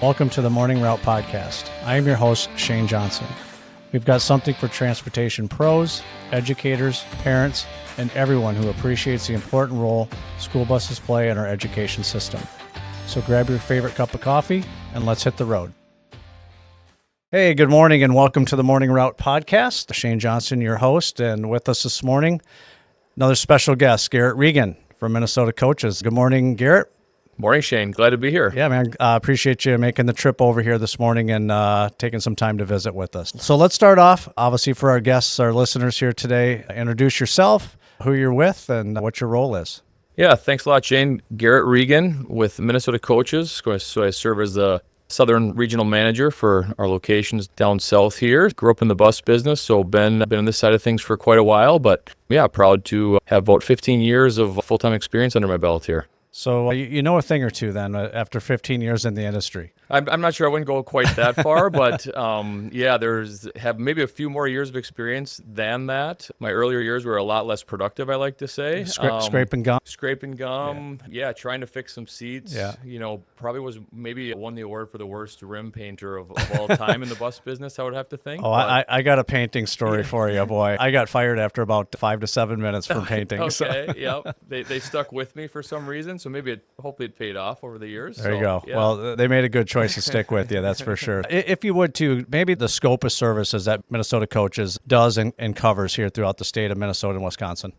Welcome to the Morning Route Podcast. I am your host, Shane Johnson. We've got something for transportation pros, educators, parents, and everyone who appreciates the important role school buses play in our education system. So grab your favorite cup of coffee and let's hit the road. Hey, good morning and welcome to the Morning Route Podcast. Shane Johnson, your host, and with us this morning, another special guest, Garrett Regan from Minnesota Coaches. Good morning, Garrett. Morning, Shane. Glad to be here. Yeah, man. Appreciate you making the trip over here this morning and taking some time to visit with us. So let's start off, obviously, for our guests, our listeners here today. Introduce yourself, who you're with, and what your role is. Yeah, thanks a lot, Shane. Garrett Regan with Minnesota Coaches. So I serve as the Southern Regional Manager for our locations down south here. Grew up in the bus business, so been on this side of things for quite a while. But yeah, proud to have about 15 years of full-time experience under my belt here. So you know a thing or two then after 15 years in the industry. I'm not sure I wouldn't go quite that far, but yeah, have maybe a few more years of experience than that. My earlier years were a lot less productive, I like to say. Scraping gum? Scraping gum, yeah, trying to fix some seats. Yeah. You know, probably won the award for the worst rim painter of all time in the bus business, I would have to think. Oh, I got a painting story for you, boy. I got fired after about 5 to 7 minutes from painting. Okay, so. Yep. They stuck with me for some reason, so hopefully it paid off over the years. There you go. Yeah. Well, they made a good choice to stick with you, that's for sure. If you would too, maybe the scope of services that Minnesota Coaches does and covers here throughout the state of Minnesota and Wisconsin.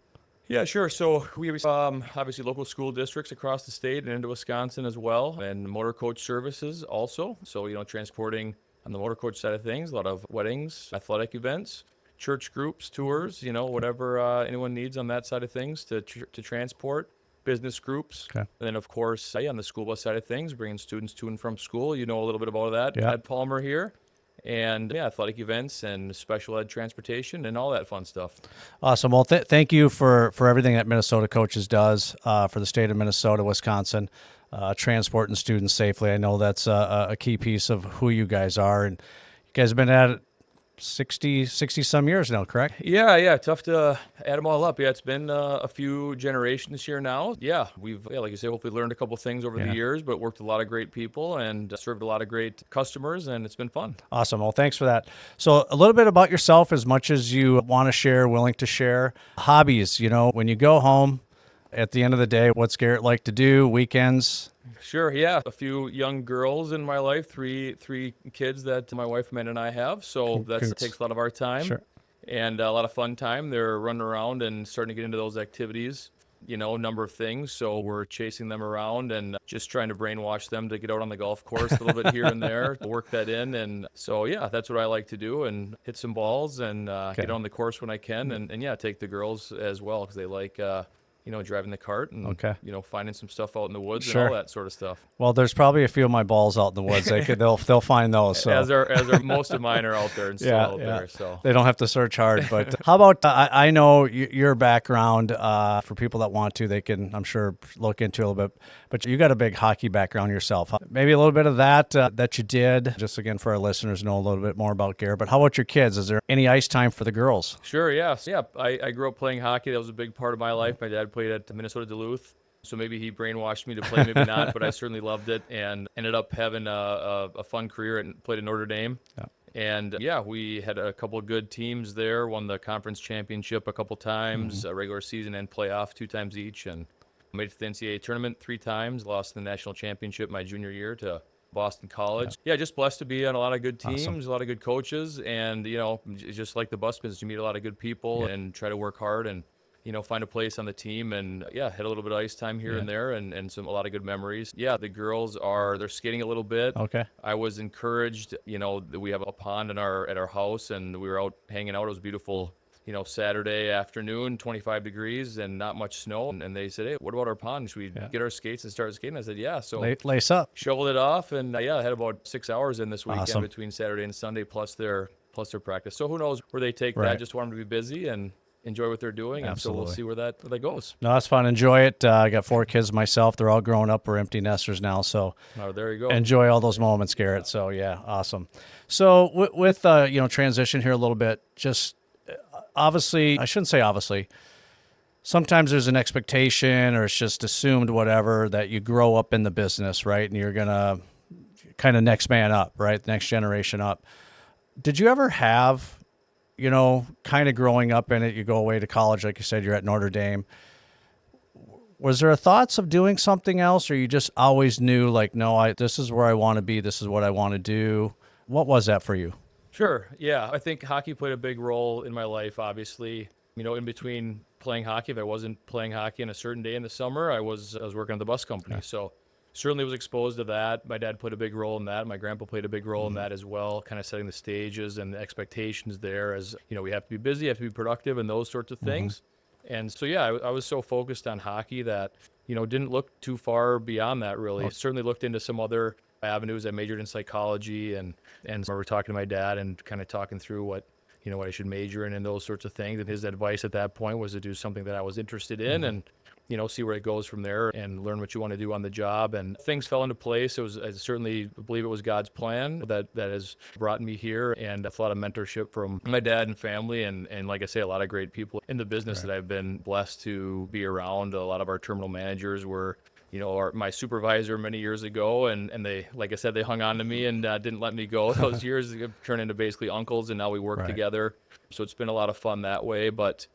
Yeah, sure. So we have obviously local school districts across the state and into Wisconsin as well, and motor coach services also. So, transporting on the motor coach side of things, a lot of weddings, athletic events, church groups, tours, whatever anyone needs on that side of things to transport. Business groups. Okay. And then, of course, on the school bus side of things, bringing students to and from school. A little bit about that at Palmer here. And, athletic events and special ed transportation and all that fun stuff. Awesome. Well, thank you for everything that Minnesota Coaches does for the state of Minnesota, Wisconsin, transporting students safely. I know that's a key piece of who you guys are. And you guys have been at it 60 some years now, correct? Yeah. Tough to add them all up. Yeah, it's been a few generations here now. Yeah, we've, like you say, hopefully learned a couple things over the years, but worked with a lot of great people and served a lot of great customers, and it's been fun. Awesome. Well, thanks for that. So a little bit about yourself, as much as you want to share, willing to share. Hobbies, when you go home at the end of the day, what's Garrett like to do? Weekends? Sure, yeah. A few young girls in my life, three kids that my wife, Amanda, and I have. So that takes a lot of our time. Sure. And a lot of fun time. They're running around and starting to get into those activities, a number of things. So we're chasing them around and just trying to brainwash them to get out on the golf course a little bit here and there, to work that in. And so, yeah, that's what I like to do, and hit some balls and get on the course when I can. And take the girls as well, because they like driving the cart and, finding some stuff out in the woods and all that sort of stuff. Well, there's probably a few of my balls out in the woods. They'll find those. So. As are most of mine are out there and still out there. So they don't have to search hard. But how about, I know your background, for people that want to, they can, I'm sure, look into a little bit. But you got a big hockey background yourself. Maybe a little bit of that you did, just again for our listeners know a little bit more about Garrett. But how about your kids? Is there any ice time for the girls? Sure, yes. Yeah, I grew up playing hockey. That was a big part of my life. My dad played at Minnesota Duluth, so maybe he brainwashed me to play, maybe not, but I certainly loved it and ended up having a fun career and played at Notre Dame. Yeah. And we had a couple of good teams there, won the conference championship a couple times, regular season and playoff 2 times each, and made it to the NCAA tournament 3 times, lost the national championship my junior year to Boston College. Yeah, just blessed to be on a lot of good teams, awesome. A lot of good coaches, and, just like the bus business, you meet a lot of good people and try to work hard and, find a place on the team, and had a little bit of ice time here and there, and a lot of good memories. Yeah, the girls they're skating a little bit. Okay. I was encouraged, that we have a pond at our house, and we were out hanging out. It was beautiful, Saturday afternoon, 25 degrees and not much snow. And they said, hey, what about our pond? Should we get our skates and start skating? I said, yeah. So lace up. Shoveled it off, and I had about 6 hours in this weekend between Saturday and Sunday, plus their practice. So who knows where they take that? Just want them to be busy and enjoy what they're doing. Absolutely. And so we'll see where that goes. No, that's fun. Enjoy it. I got 4 kids myself. They're all grown up. We're empty nesters now. So there you go. Enjoy all those moments, Garrett. So awesome. So with transition here a little bit, just obviously, I shouldn't say obviously, sometimes there's an expectation or it's just assumed whatever that you grow up in the business, right? And you're going to kind of next man up, right? Next generation up. Did you ever have, kind of growing up in it, you go away to college, like you said, you're at Notre Dame. Was there a thoughts of doing something else, or you just always knew like, no, this is where I want to be. This is what I want to do. What was that for you? Sure. Yeah. I think hockey played a big role in my life, obviously. In between playing hockey, if I wasn't playing hockey on a certain day in the summer, I was working at the bus company. Okay. So certainly was exposed to that. My dad played a big role in that. My grandpa played a big role in that as well, kind of setting the stages and the expectations there as, we have to be busy, have to be productive and those sorts of things. And so, yeah, I was so focused on hockey that, didn't look too far beyond that, really. Certainly looked into some other avenues. I majored in psychology and I remember talking to my dad and kind of talking through what I should major in and those sorts of things. And his advice at that point was to do something that I was interested in and, see where it goes from there and learn what you want to do on the job. And things fell into place. I certainly believe it was God's plan that has brought me here, and a lot of mentorship from my dad and family. And like I say, a lot of great people in the business that I've been blessed to be around. A lot of our terminal managers were my supervisor many years ago, and they, like I said, they hung on to me and didn't let me go. Those years turned into basically uncles, and now we work together. So it's been a lot of fun that way. But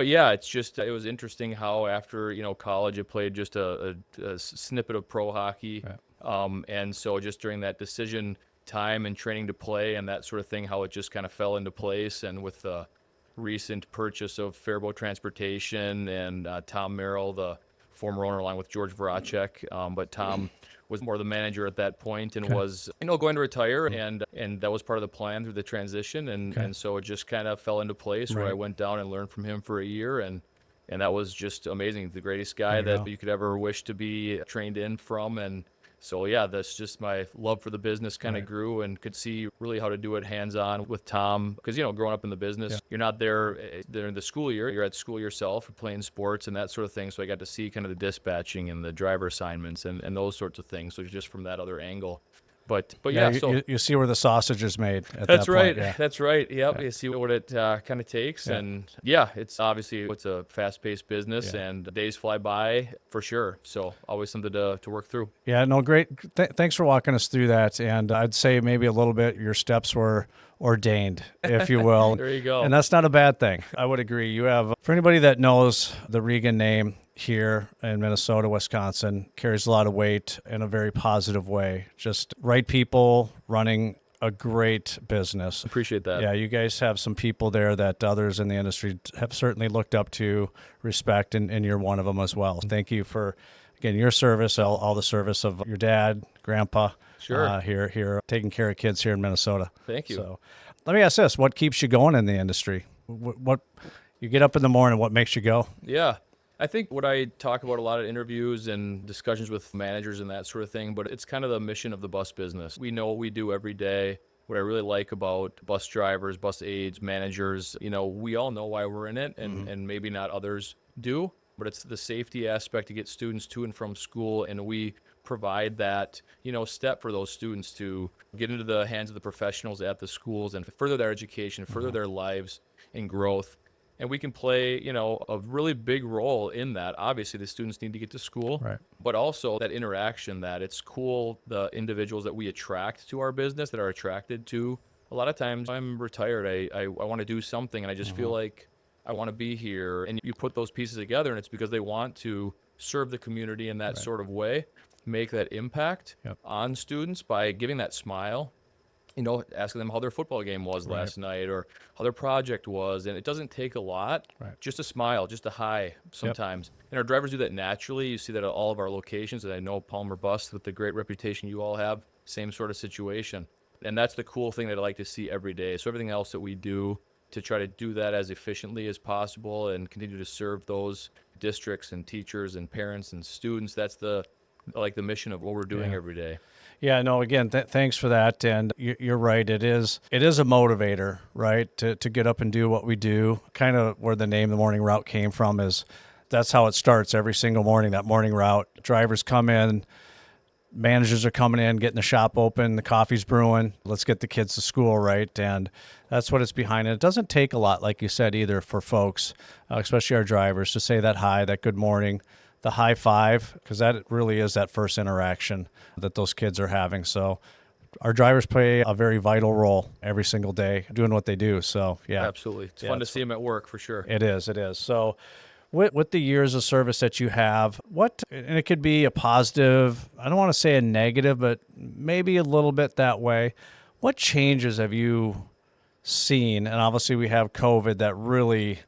yeah, it was interesting how after, college, I played just a snippet of pro hockey. And so just during that decision time and training to play and that sort of thing, how it just kind of fell into place. And with the recent purchase of Faribault Transportation and Tom Merrill, the former owner, along with George Voracek, but Tom was more the manager at that point and was going to retire, and that was part of the plan through the transition, and so it just kind of fell into place where I went down and learned from him for a year, and that was just amazing. The greatest guy that you could ever wish to be trained in from. And so, yeah, that's just my love for the business kind of grew, and could see really how to do it hands-on with Tom. Because, growing up in the business, you're not there during the school year. You're at school yourself, playing sports and that sort of thing. So I got to see kind of the dispatching and the driver assignments and those sorts of things. So just from that other angle. But yeah, so you see where the sausage is made at that's that right. point. Yeah. That's right. Yep. You see what it kind of takes. And yeah, it's a fast-paced business and days fly by for sure. So always something to work through. Yeah, no, great. Thanks for walking us through that. And I'd say maybe a little bit your steps were ordained, if you will. There you go. And that's not a bad thing. I would agree. You have, for anybody that knows the Regan name here in Minnesota, Wisconsin, carries a lot of weight in a very positive way. Just right people running a great business. Appreciate that. Yeah, you guys have some people there that others in the industry have certainly looked up to, respect, and you're one of them as well. Thank you for, again, your service, all the service of your dad, grandpa, here taking care of kids here in Minnesota. Thank you. So let me ask this, what keeps you going in the industry? What you get up in the morning, what makes you go? Yeah. I think what I talk about a lot of interviews and discussions with managers and that sort of thing, but it's kind of the mission of the bus business. We know what we do every day. What I really like about bus drivers, bus aides, managers, we all know why we're in it, and maybe not others do, but it's the safety aspect to get students to and from school, and we provide that, step for those students to get into the hands of the professionals at the schools and further their education, further their lives and growth. And we can play, a really big role in that. Obviously, the students need to get to school, but also that interaction, that it's cool, the individuals that we attract to our business that are attracted to. A lot of times I'm retired. I want to do something, and I just feel like I want to be here. And you put those pieces together, and it's because they want to serve the community in that sort of way, make that impact on students by giving that smile. Asking them how their football game was last night or how their project was. And it doesn't take a lot, just a smile, just a hi sometimes. And our drivers do that naturally. You see that at all of our locations. And I know Palmer Bus, with the great reputation you all have, same sort of situation. And that's the cool thing that I like to see every day. So everything else that we do to try to do that as efficiently as possible and continue to serve those districts and teachers and parents and students, that's the mission of what we're doing every day. Yeah, no, again, thanks for that. And you're right. It is a motivator, right, to get up and do what we do. Kind of where the name The Morning Route came from is that's how it starts every single morning, that morning route. Drivers come in, managers are coming in, getting the shop open, the coffee's brewing. Let's get the kids to school, right? And that's what it's behind. And it doesn't take a lot, like you said, either for folks, especially our drivers, to say that hi, that good morning, the high five, because that really is that first interaction that those kids are having. So our drivers play a very vital role every single day doing what they do. So, yeah. Absolutely. It's fun to see them at work for sure. It is. It is. So, with the years of service that you have, and it could be a positive, I don't want to say a negative, but maybe a little bit that way. What changes have you seen? And obviously we have COVID that really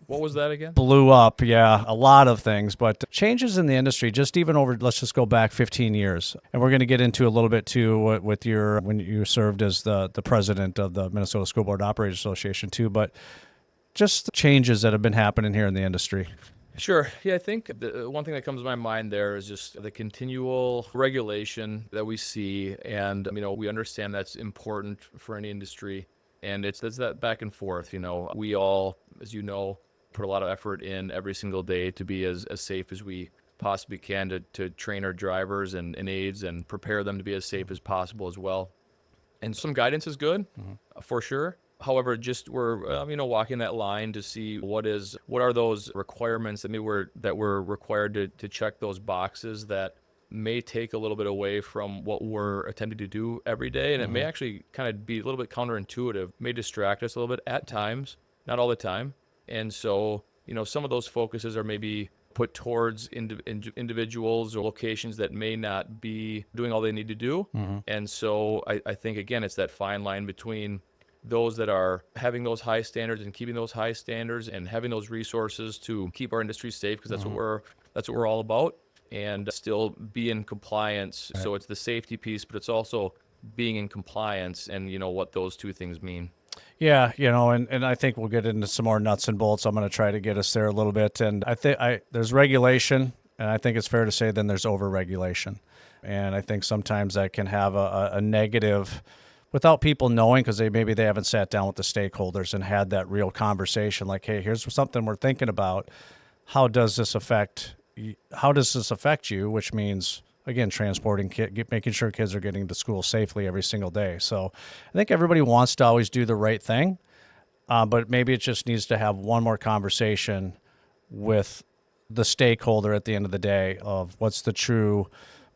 What was that again? blew up, yeah, a lot of things, but changes in the industry, just even over, let's just go back 15 years. And we're going to get into a little bit too with when you served as the president of the Minnesota School Board Operators Association too, but just the changes that have been happening here in the industry. Sure. Yeah, I think the one thing that comes to my mind there is just the continual regulation that we see. And, we understand that's important for any industry. And it's that back and forth. We all, as you know, put a lot of effort in every single day to be as safe as we possibly can to train our drivers and aides and prepare them to be as safe as possible as well. And some guidance is good, for sure. However, just we're walking that line to see what are those requirements that we're required to check those boxes that may take a little bit away from what we're attempting to do every day, and it may actually kind of be a little bit counterintuitive, may distract us a little bit at times, not all the time. And so, some of those focuses are maybe put towards individuals or locations that may not be doing all they need to do. And so I think, again, it's that fine line between those that are having those high standards and keeping those high standards and having those resources to keep our industry safe, because that's what we're all about, and still be in compliance. Right. So it's the safety piece, but it's also being in compliance and what those two things mean. Yeah, and I think we'll get into some more nuts and bolts. I'm going to try to get us there a little bit. And I think there's regulation, and I think it's fair to say then there's over-regulation. And I think sometimes that can have a negative without people knowing, because maybe they haven't sat down with the stakeholders and had that real conversation like, hey, here's something we're thinking about. How does this affect you? Which means, again, transporting making sure kids are getting to school safely every single day. So I think everybody wants to always do the right thing, but maybe it just needs to have one more conversation with the stakeholder at the end of the day of what's the true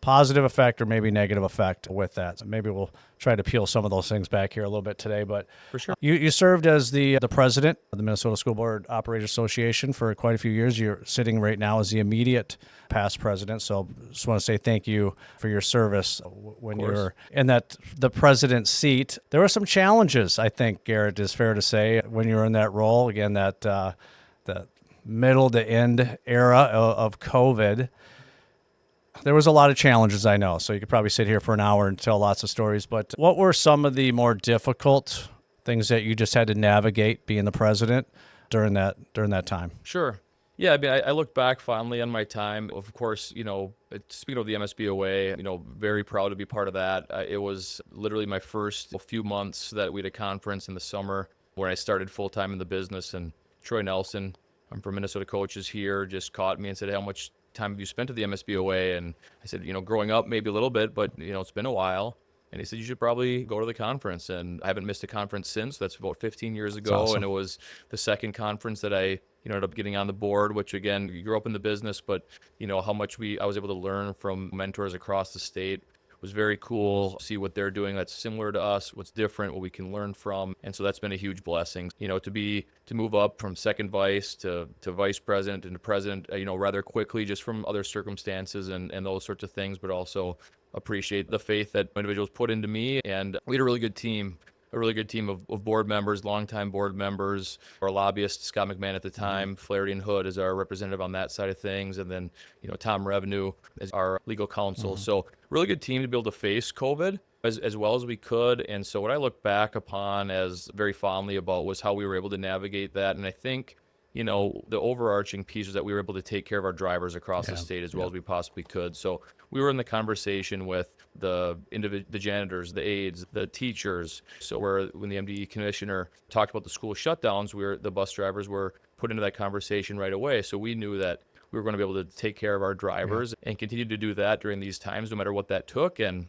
positive effect or maybe negative effect with that. So maybe we'll try to peel some of those things back here a little bit today. But for sure, you served as the president of the Minnesota School Board Operators Association for quite a few years. You're sitting right now as the immediate past president. So just want to say thank you for your service when you were in the president seat. There were some challenges, I think, Garrett, is fair to say, when you were in that role. Again, the middle to end era of COVID. There was a lot of challenges, I know, so you could probably sit here for an hour and tell lots of stories, but what were some of the more difficult things that you just had to navigate being the president during that time? Sure. Yeah, I look back fondly on my time. Of course, speaking of the MSBOA, very proud to be part of that. It was literally my first few months that we had a conference in the summer where I started full-time in the business, and Troy Nelson, I'm from Minnesota Coaches here, just caught me and said, how much time have you spent at the MSBOA? And I said, growing up maybe a little bit, but it's been a while. And he said, you should probably go to the conference. And I haven't missed a conference since. That's about 15 years ago. Awesome. And it was the second conference that I ended up getting on the board, which, again, you grew up in the business, but how much I was able to learn from mentors across the state was very cool. See what they're doing that's similar to us, what's different, what we can learn from. And so that's been a huge blessing. To move up from second vice to vice president and to president, rather quickly, just from other circumstances and those sorts of things, but also appreciate the faith that individuals put into me. And we had a really good team. Of board members, longtime board members. Our lobbyist, Scott McMahon at the time, Flaherty and Hood is our representative on that side of things. And then, Tom Revenue is our legal counsel. So really good team to be able to face COVID as well as we could. And so what I look back upon as very fondly about was how we were able to navigate that. And I think, the overarching piece was that we were able to take care of our drivers across the state as well as we possibly could. So we were in the conversation with the janitors, the aides, the teachers. So when the MDE commissioner talked about the school shutdowns, the bus drivers were put into that conversation right away. So we knew that we were going to be able to take care of our drivers and continue to do that during these times, no matter what that took. And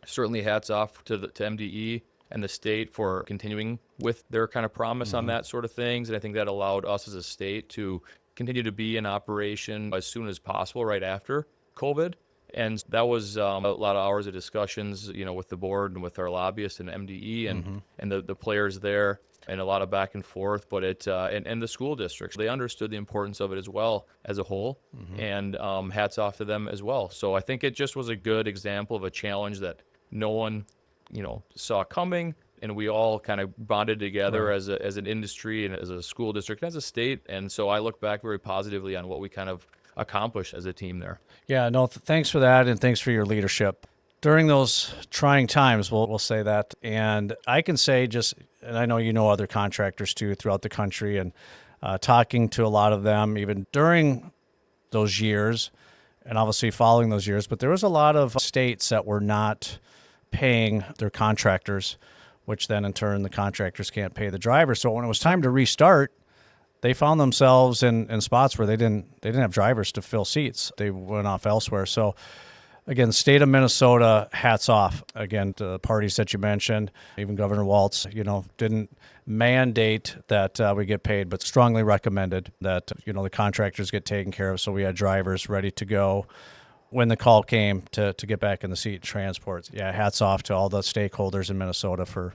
certainly hats off to MDE and the state for continuing with their kind of promise on that sort of things. And I think that allowed us as a state to continue to be in operation as soon as possible right after COVID. And that was a lot of hours of discussions, with the board and with our lobbyists and MDE and the players there, and a lot of back and forth. But and the school districts, they understood the importance of it as well as a whole, and hats off to them as well. So I think it just was a good example of a challenge that no one, saw coming, and we all kind of bonded together Right. as an industry and as a school district, and as a state. And so I look back very positively on what we kind of accomplished as a team there. Yeah, no, thanks for that, and thanks for your leadership during those trying times. We'll say that, and I can say and I know you know other contractors too throughout the country, and talking to a lot of them even during those years, and obviously following those years. But there was a lot of states that were not paying their contractors, which then in turn the contractors can't pay the drivers. So when it was time to restart, they found themselves in spots where they didn't have drivers to fill seats. They went off elsewhere. So again, state of Minnesota, hats off again to the parties that you mentioned. Even Governor Walz, didn't mandate that we get paid, but strongly recommended that the contractors get taken care of. So we had drivers ready to go when the call came to get back in the seat and transport. Yeah, hats off to all the stakeholders in Minnesota for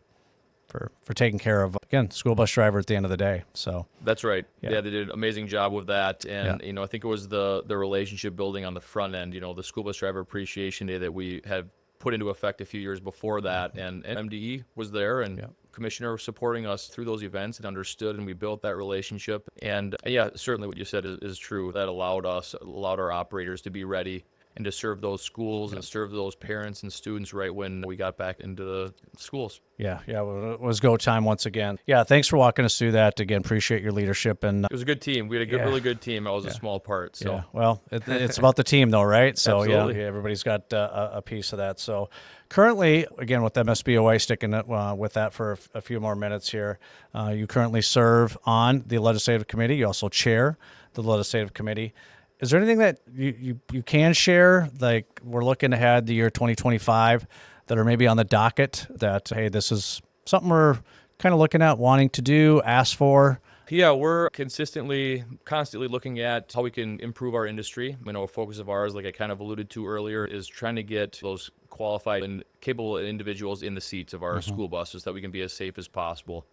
taking care of, again, school bus driver at the end of the day. So That's right. Yeah. Yeah, they did an amazing job with that. And, I think it was the relationship building on the front end, the School Bus Driver Appreciation Day that we had put into effect a few years before that. And MDE was there, and Commissioner was supporting us through those events and understood, and we built that relationship. And yeah, certainly what you said is true. That allowed our operators to be ready and to serve those schools and serve those parents and students right when we got back into the schools. Yeah, well, it was go time once again. Yeah, thanks for walking us through that. Again, appreciate your leadership. And It was a good team. We had a really good team. I was a small part. So yeah, well, it's about the team though, right? So Absolutely. yeah, everybody's got a piece of that. So currently, again, with MSBOA, sticking with that for a few more minutes here, you currently serve on the legislative committee. You also chair the legislative committee. Is there anything that you can share? Like, we're looking ahead the year 2025 that are maybe on the docket that, hey, this is something we're kind of looking at, wanting to do, ask for? Yeah, we're constantly looking at how we can improve our industry. A focus of ours, like I kind of alluded to earlier, is trying to get those qualified and capable individuals in the seats of our school buses that we can be as safe as possible.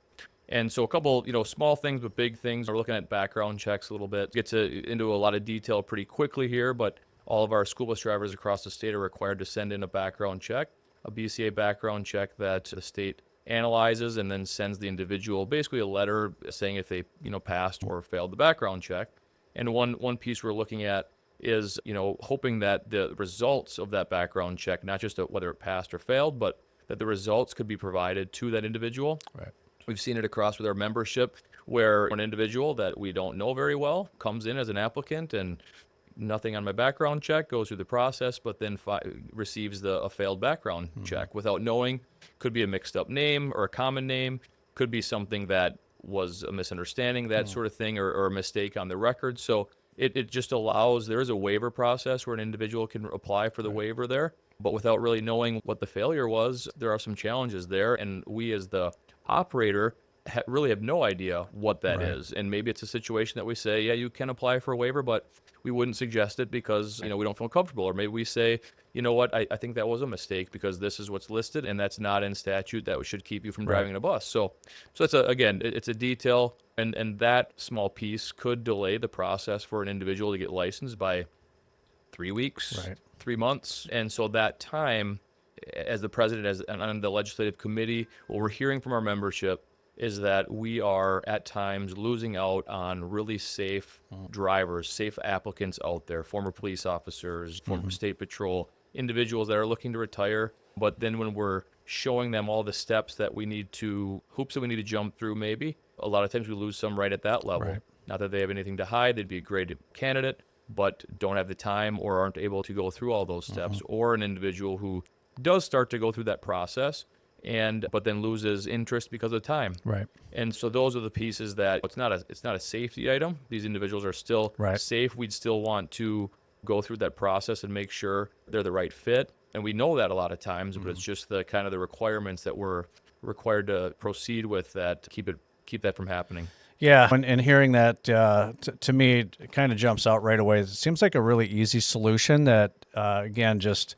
And so a couple, small things, but big things. We're looking at background checks a little bit. Get into a lot of detail pretty quickly here, but all of our school bus drivers across the state are required to send in a background check, a BCA background check that the state analyzes and then sends the individual basically a letter saying if they, passed or failed the background check. And one piece we're looking at is, hoping that the results of that background check, not just whether it passed or failed, but that the results could be provided to that individual. Right. We've seen it across with our membership where an individual that we don't know very well comes in as an applicant and nothing on my background check, goes through the process, but then receives a failed background check without knowing. Could be a mixed up name or a common name. Could be something that was a misunderstanding, that sort of thing, or a mistake on the record. So it just allows, there is a waiver process where an individual can apply for the waiver there, but without really knowing what the failure was, there are some challenges there. And we as the operator really have no idea what that is. And maybe it's a situation that we say, yeah, you can apply for a waiver, but we wouldn't suggest it because, we don't feel comfortable. Or maybe we say, you know what, I think that was a mistake because this is what's listed and that's not in statute that should keep you from driving a bus. So it's it's a detail, and that small piece could delay the process for an individual to get licensed by 3 weeks, 3 months. And so that time, as the president, and on the legislative committee, what we're hearing from our membership is that we are at times losing out on really safe drivers, safe applicants out there, former police officers, former state patrol, individuals that are looking to retire. But then when we're showing them all the steps that we need to, hoops that we need to jump through, maybe, a lot of times we lose some right at that level. Right. Not that they have anything to hide, they'd be a great candidate, but don't have the time or aren't able to go through all those steps. Or an individual who does start to go through that process but then loses interest because of time. Right. And so those are the pieces that it's not a safety item. These individuals are still safe. We'd still want to go through that process and make sure they're the right fit. And we know that a lot of times, but it's just the kind of the requirements that we're required to proceed with that keep that from happening. Yeah, and hearing that, to me, it kind of jumps out right away. It seems like a really easy solution that again, just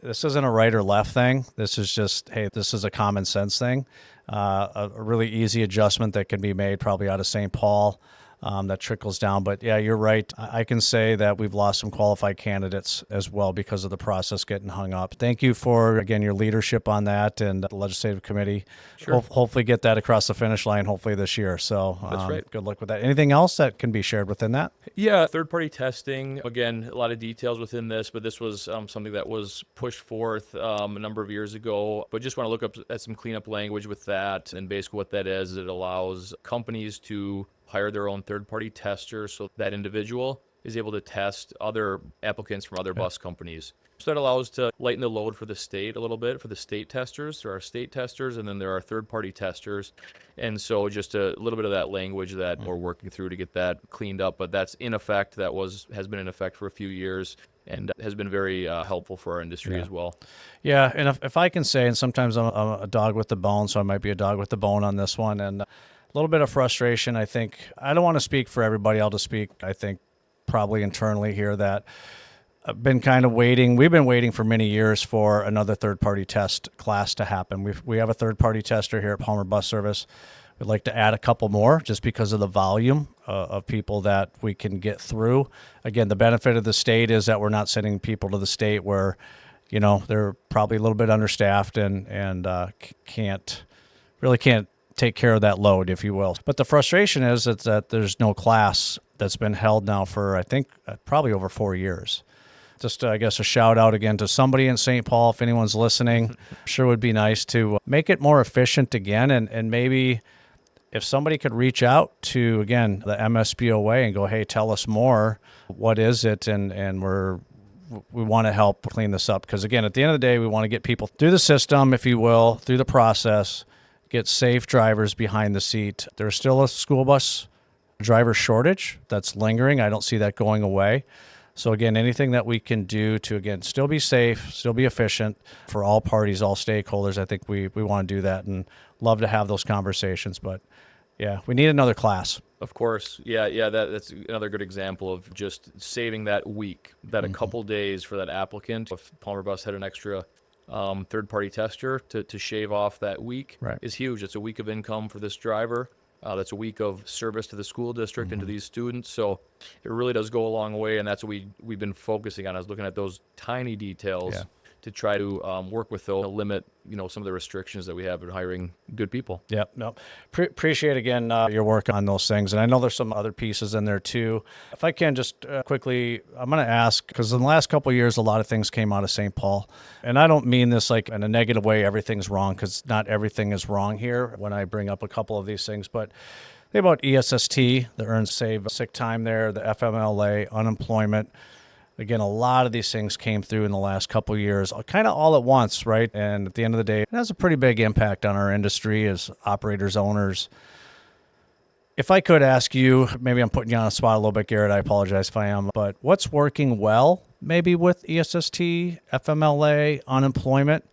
this isn't a right or left thing. This is just, hey, this is a common sense thing. A really easy adjustment that can be made probably out of St. Paul. That trickles down. But yeah, you're right. I can say that we've lost some qualified candidates as well because of the process getting hung up. Thank you for, again, your leadership on that and the legislative committee. Sure. Hopefully get that across the finish line, hopefully this year. So That's right. Good luck with that. Anything else that can be shared within that? Yeah, third-party testing. Again, a lot of details within this, but this was something that was pushed forth a number of years ago. But just want to look up at some cleanup language with that. And basically what that is, it allows companies to hire their own third-party tester so that individual is able to test other applicants from other bus companies. So that allows to lighten the load for the state a little bit, for the state testers. There are state testers, and then there are third-party testers. And so just a little bit of that language that we're working through to get that cleaned up. But that's in effect. That has been in effect for a few years and has been very helpful for our industry as well. Yeah, and if I can say, and sometimes I'm a dog with the bone, so I might be a dog with the bone on this one, and a little bit of frustration, I think. I don't want to speak for everybody. I'll just speak, I think, probably internally here that I've been kind of waiting. We've been waiting for many years for another third-party test class to happen. We have a third-party tester here at Palmer Bus Service. We'd like to add a couple more just because of the volume of people that we can get through. Again, the benefit of the state is that we're not sending people to the state where, they're probably a little bit understaffed and can't take care of that load, if you will. But the frustration is that there's no class that's been held now for, I think, probably over 4 years. Just, I guess, a shout out again to somebody in St. Paul, if anyone's listening. Sure would be nice to make it more efficient again, and maybe if somebody could reach out to, again, the MSBOA and go, hey, tell us more. What is it? And we want to help clean this up. Because, again, at the end of the day, we want to get people through the system, if you will, through the process, get safe drivers behind the seat. There's still a school bus driver shortage that's lingering. I don't see that going away. So again, anything that we can do to, again, still be safe, still be efficient for all parties, all stakeholders, I think we want to do that and love to have those conversations. But yeah, we need another class. Of course. Yeah, that's another good example of just saving that week, that a couple days for that applicant. If Palmer Bus had an extra third-party tester to shave off that week is huge. It's a week of income for this driver. That's a week of service to the school district and to these students. So it really does go a long way, and that's what we've been focusing on, is looking at those tiny details to try to work with those, to limit some of the restrictions that we have in hiring good people. Yep. No. Appreciate again your work on those things, and I know there's some other pieces in there too. If I can just quickly, I'm going to ask, because in the last couple of years, a lot of things came out of St. Paul, and I don't mean this like in a negative way. Everything's wrong, because not everything is wrong here when I bring up a couple of these things, but. Think about ESST, the earned save sick time there, the FMLA, unemployment. Again, a lot of these things came through in the last couple of years, kind of all at once, right? And at the end of the day, it has a pretty big impact on our industry as operators, owners. If I could ask you, maybe I'm putting you on the spot a little bit, Garrett, I apologize if I am, but what's working well maybe with ESST, FMLA, unemployment?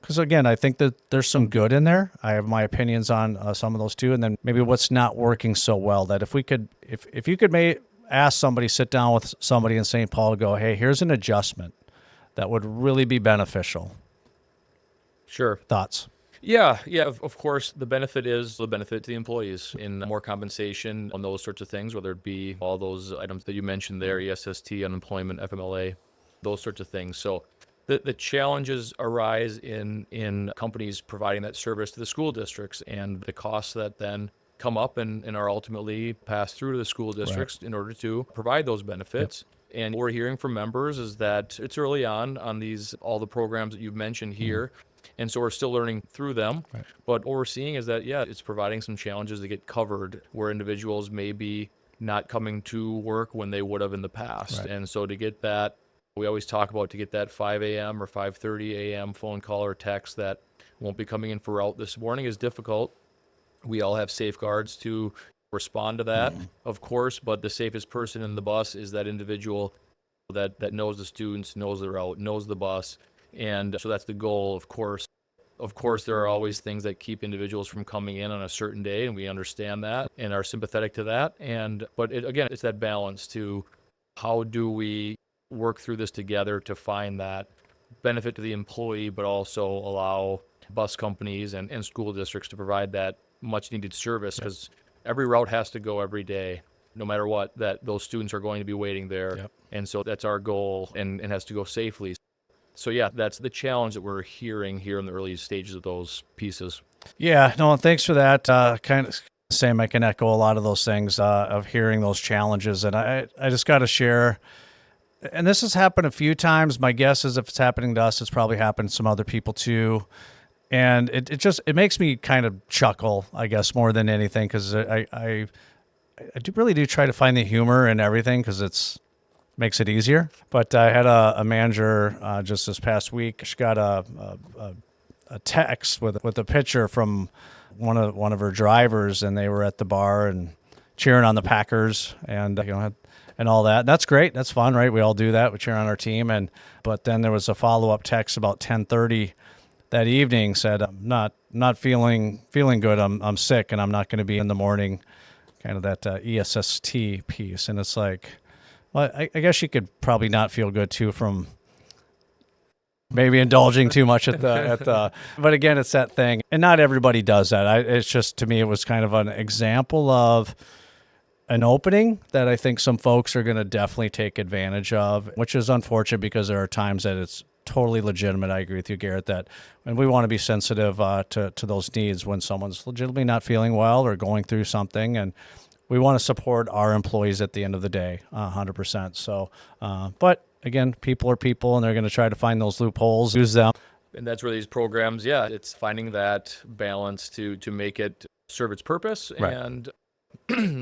Because, again, I think that there's some good in there. I have my opinions on some of those too. And then maybe what's not working so well, that if you could ask somebody, sit down with somebody in St. Paul, go, hey, here's an adjustment that would really be beneficial. Sure. Thoughts? Yeah, of course, the benefit is the benefit to the employees in more compensation on those sorts of things, whether it be all those items that you mentioned there, ESST, unemployment, FMLA, those sorts of things. So the challenges arise in companies providing that service to the school districts, and the costs that then come up and are ultimately passed through to the school districts in order to provide those benefits. Yep. And what we're hearing from members is that it's early on all the programs that you've mentioned here. And so we're still learning through them. Right. But what we're seeing is that, it's providing some challenges that get covered where individuals may be not coming to work when they would have in the past. Right. And so to get that, we always talk about, to get that 5 a.m. or 5:30 a.m. phone call or text that won't be coming in for route this morning is difficult. We all have safeguards to respond to that, of course, but the safest person in the bus is that individual that knows the students, knows the route, knows the bus. And so that's the goal, of course. Of course, there are always things that keep individuals from coming in on a certain day, and we understand that and are sympathetic to that. But again, it's that balance to how do we work through this together to find that benefit to the employee, but also allow bus companies and school districts to provide that much needed service, because every route has to go every day, no matter what, that those students are going to be waiting there. Yep. And so that's our goal, and has to go safely. So yeah, that's the challenge that we're hearing here in the early stages of those pieces. Yeah, no, thanks for that. Kind of same, I can echo a lot of those things of hearing those challenges. And I just got to share, and this has happened a few times. My guess is if it's happening to us, it's probably happened to some other people too. And it makes me kind of chuckle, I guess, more than anything, because I really do try to find the humor in everything, because makes it easier. But I had a manager just this past week. She got a text with a picture from one of her drivers, and they were at the bar and cheering on the Packers, and and all that. That's great. That's fun, right? We all do that. We cheer on our team. But then there was a follow-up text about 10:30 that evening, said, "I'm not feeling good. I'm sick, and I'm not going to be in the morning." Kind of that ESST piece, and it's like, well, I guess you could probably not feel good too from maybe indulging too much at the. But again, it's that thing, and not everybody does that. It's just, to me, it was kind of an example of an opening that I think some folks are going to definitely take advantage of, which is unfortunate, because there are times that it's totally legitimate. I agree with you, Garrett, and we want to be sensitive to those needs when someone's legitimately not feeling well or going through something, and we want to support our employees at the end of the day, 100%. So, but again, people are people, and they're going to try to find those loopholes, use them. And that's where these programs, it's finding that balance to make it serve its purpose, Right. and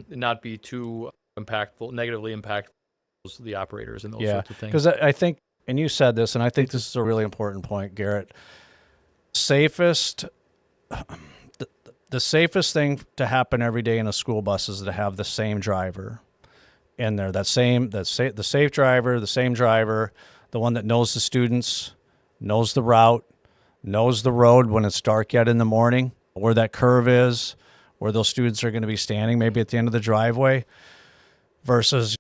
not be too negatively impactful to the operators and those sorts of things. Because I think, and you said this, and I think this is a really important point, Garrett. The safest thing to happen every day in a school bus is to have the same driver in there. The safe driver, the same driver, the one that knows the students, knows the route, knows the road when it's dark yet in the morning, where that curve is, where those students are going to be standing, maybe at the end of the driveway, versus,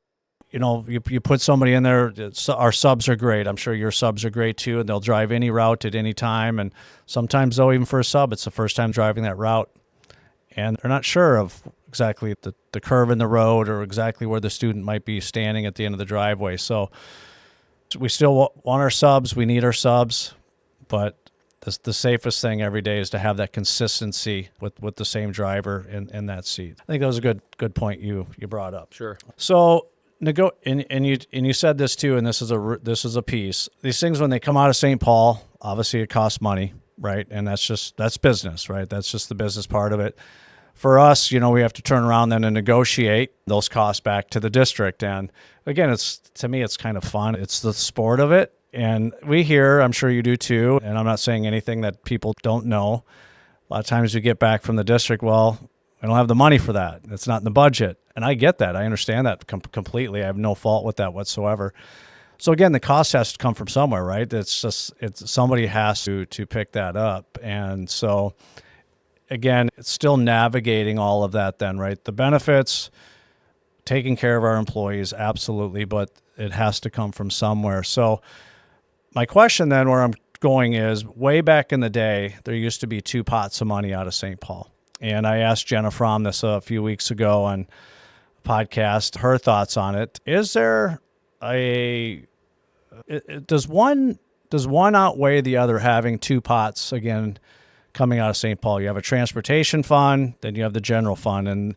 you put somebody in there. Our subs are great. I'm sure your subs are great too, and they'll drive any route at any time. And sometimes, though, even for a sub, it's the first time driving that route, and they're not sure of exactly the curve in the road or exactly where the student might be standing at the end of the driveway. So we still want our subs. We need our subs, but the safest thing every day is to have that consistency with the same driver in that seat. I think that was a good point you brought up. Sure. So and you said this too, and this is a piece. These things, when they come out of St. Paul, obviously it costs money, right? And that's business, right? That's just the business part of it. For us, we have to turn around then and negotiate those costs back to the district. And again, to me, it's kind of fun. It's the sport of it. And we hear, I'm sure you do too, and I'm not saying anything that people don't know. A lot of times we get back from the district, well, we don't have the money for that. It's not in the budget. And I get that. I understand that completely. I have no fault with that whatsoever. So again, the cost has to come from somewhere, right? It's somebody has to pick that up. And so again, it's still navigating all of that then, right? The benefits, taking care of our employees, absolutely, but it has to come from somewhere. So my question then, where I'm going, is, way back in the day, there used to be 2 pots of money out of St. Paul. And I asked Jenna Fromm this a few weeks ago on a podcast, her thoughts on it. Is there does one outweigh the other, having 2 pots, again, coming out of St. Paul? You have a transportation fund, then you have the general fund, and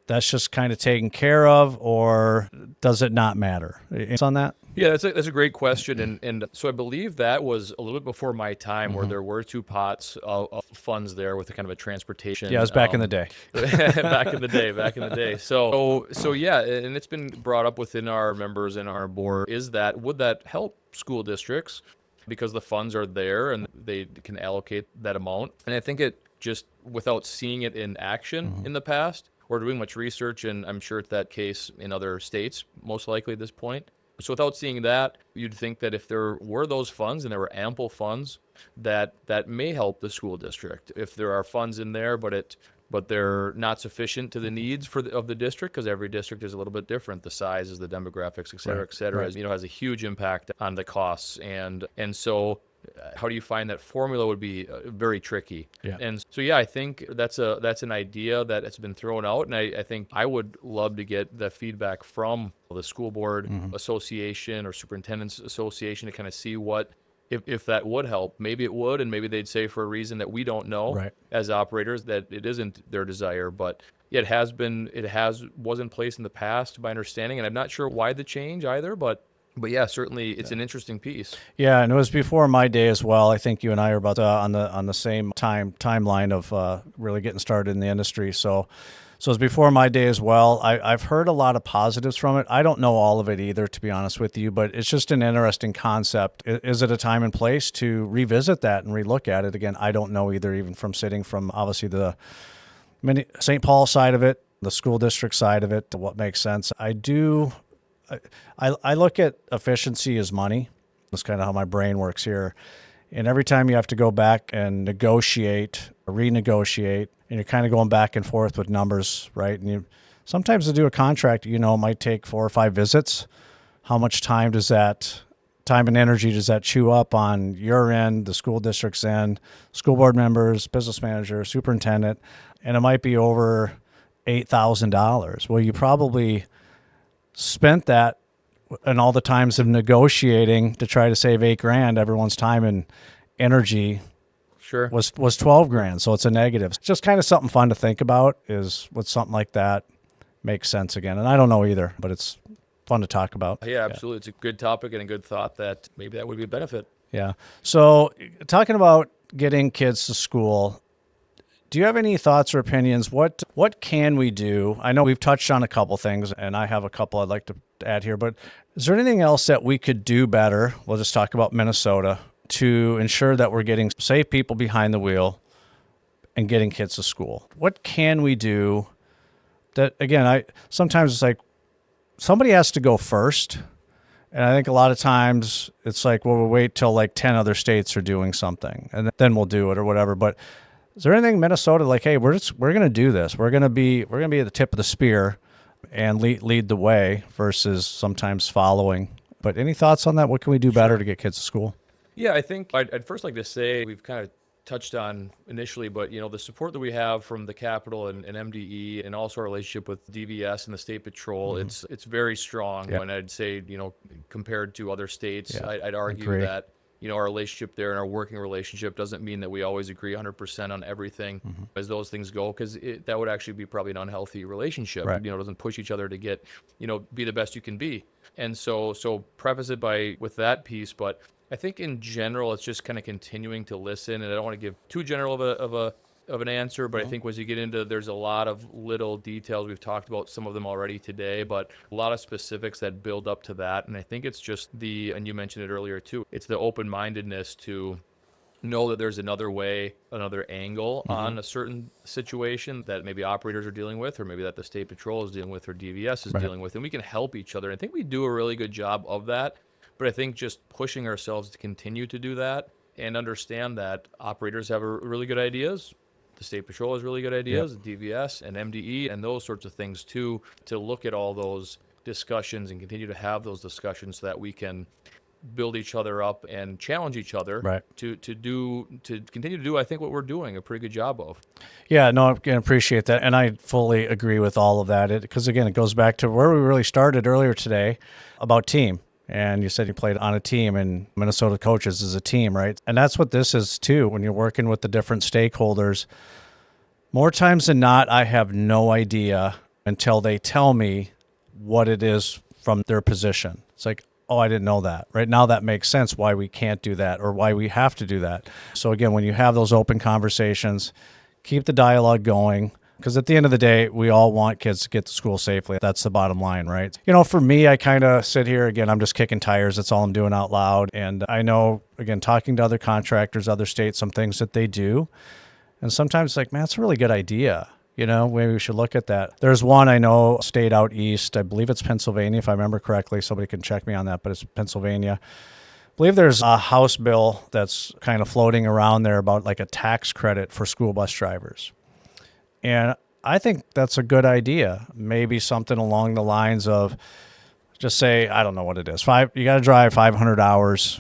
that's just kind of taken care of, or does it not matter? It's on that? Yeah, that's a great question, and so I believe that was a little bit before my time, where there were 2 pots of funds there with a kind of a transportation. Yeah, it was back in the day. back in the day. So yeah, and it's been brought up within our members and our board, would that help school districts, because the funds are there and they can allocate that amount. And I think it just, without seeing it in action in the past or doing much research, and I'm sure it's that case in other states, most likely at this point. So without seeing that, you'd think that if there were those funds, and there were ample funds, that may help the school district. If there are funds in there, but it but they're not sufficient to the needs of the district, because every district is a little bit different. The sizes, the demographics, et cetera, Right. has a huge impact on the costs. And so how do you find that formula would be very tricky. Yeah. And so, yeah, I think that's an idea that has been thrown out. And I think I would love to get the feedback from the school board association or superintendent's association to kind of see what, if that would help. Maybe it would, and maybe they'd say for a reason that we don't know Right. as operators that it isn't their desire. But it was in place in the past, by understanding, and I'm not sure why the change either. But yeah, certainly it's an interesting piece. Yeah, and it was before my day as well. I think you and I are about on the same timeline of really getting started in the industry. So it was before my day as well. I've heard a lot of positives from it. I don't know all of it either, to be honest with you, but it's just an interesting concept. Is it a time and place to revisit that and relook at it again? I don't know either, even from sitting from obviously the St. Paul side of it, the school district side of it, what makes sense. I look at efficiency as money. That's kind of how my brain works here. And every time you have to go back and negotiate, renegotiate, and you're kind of going back and forth with numbers, right? And sometimes to do a contract, it might take 4 or 5 visits. How much time and energy does that chew up on your end, the school district's end, school board members, business manager, superintendent, and it might be over $8,000. Well, you probably spent that and all the times of negotiating to try to save $8,000. Everyone's time and energy Sure. was $12,000. So it's a negative. It's just kind of something fun to think about, is what something like that makes sense again. And I don't know either, but it's fun to talk about. Yeah, absolutely. It's a good topic and a good thought that maybe that would be a benefit. Yeah. So talking about getting kids to school, do you have any thoughts or opinions? What can we do? I know we've touched on a couple things, and I have a couple I'd like to add here, but is there anything else that we could do better? We'll just talk about Minnesota, to ensure that we're getting safe people behind the wheel and getting kids to school. What can we do that, again, sometimes it's like somebody has to go first. And I think a lot of times it's like, well, we'll wait till like 10 other states are doing something and then we'll do it or whatever. But is there anything in Minnesota like, hey, we're going to do this. We're going to be at the tip of the spear and lead the way versus sometimes following. But any thoughts on that? What can we do better to get kids to school? Yeah, I think I'd first like to say, we've kind of touched on initially, but the support that we have from the Capitol and MDE, and also our relationship with DVS and the State Patrol, it's very strong. Yep. And I'd say, compared to other states, Yeah, I'd argue agree. that our relationship there and our working relationship doesn't mean that we always agree 100% on everything as those things go, because that would actually be probably an unhealthy relationship. Right. It doesn't push each other to get, be the best you can be. And so preface it with that piece, but I think in general, it's just kind of continuing to listen, and I don't want to give too general of an answer, but I think once you get into, there's a lot of little details. We've talked about some of them already today, but a lot of specifics that build up to that. And I think it's just and you mentioned it earlier too, it's the open-mindedness to know that there's another way, another angle on a certain situation that maybe operators are dealing with, or maybe that the State Patrol is dealing with, or DVS is dealing with, and we can help each other. I think we do a really good job of that. But I think just pushing ourselves to continue to do that and understand that operators have really good ideas. The State Patrol has really good ideas, DVS and MDE and those sorts of things too, to look at all those discussions and continue to have those discussions so that we can build each other up and challenge each other to continue to do, I think, what we're doing a pretty good job of. Yeah, no, I can appreciate that. And I fully agree with all of that. Because again, it goes back to where we really started earlier today about team. And you said you played on a team, and Minnesota coaches is a team, right? And that's what this is too. When you're working with the different stakeholders, more times than not, I have no idea until they tell me what it is from their position. It's like, oh, I didn't know that. Right now that makes sense why we can't do that or why we have to do that. So again, when you have those open conversations, keep the dialogue going. Because at the end of the day, we all want kids to get to school safely. That's the bottom line, right? For me, I kind of sit here, again, I'm just kicking tires. That's all I'm doing out loud. And I know, again, talking to other contractors, other states, some things that they do. And sometimes it's like, man, that's a really good idea. Maybe we should look at that. There's one I know, state out east. I believe it's Pennsylvania, if I remember correctly. Somebody can check me on that, but it's Pennsylvania. I believe there's a House bill that's kind of floating around there about like a tax credit for school bus drivers. And I think that's a good idea. Maybe something along the lines of just say, I don't know what it is. You got to drive 500 hours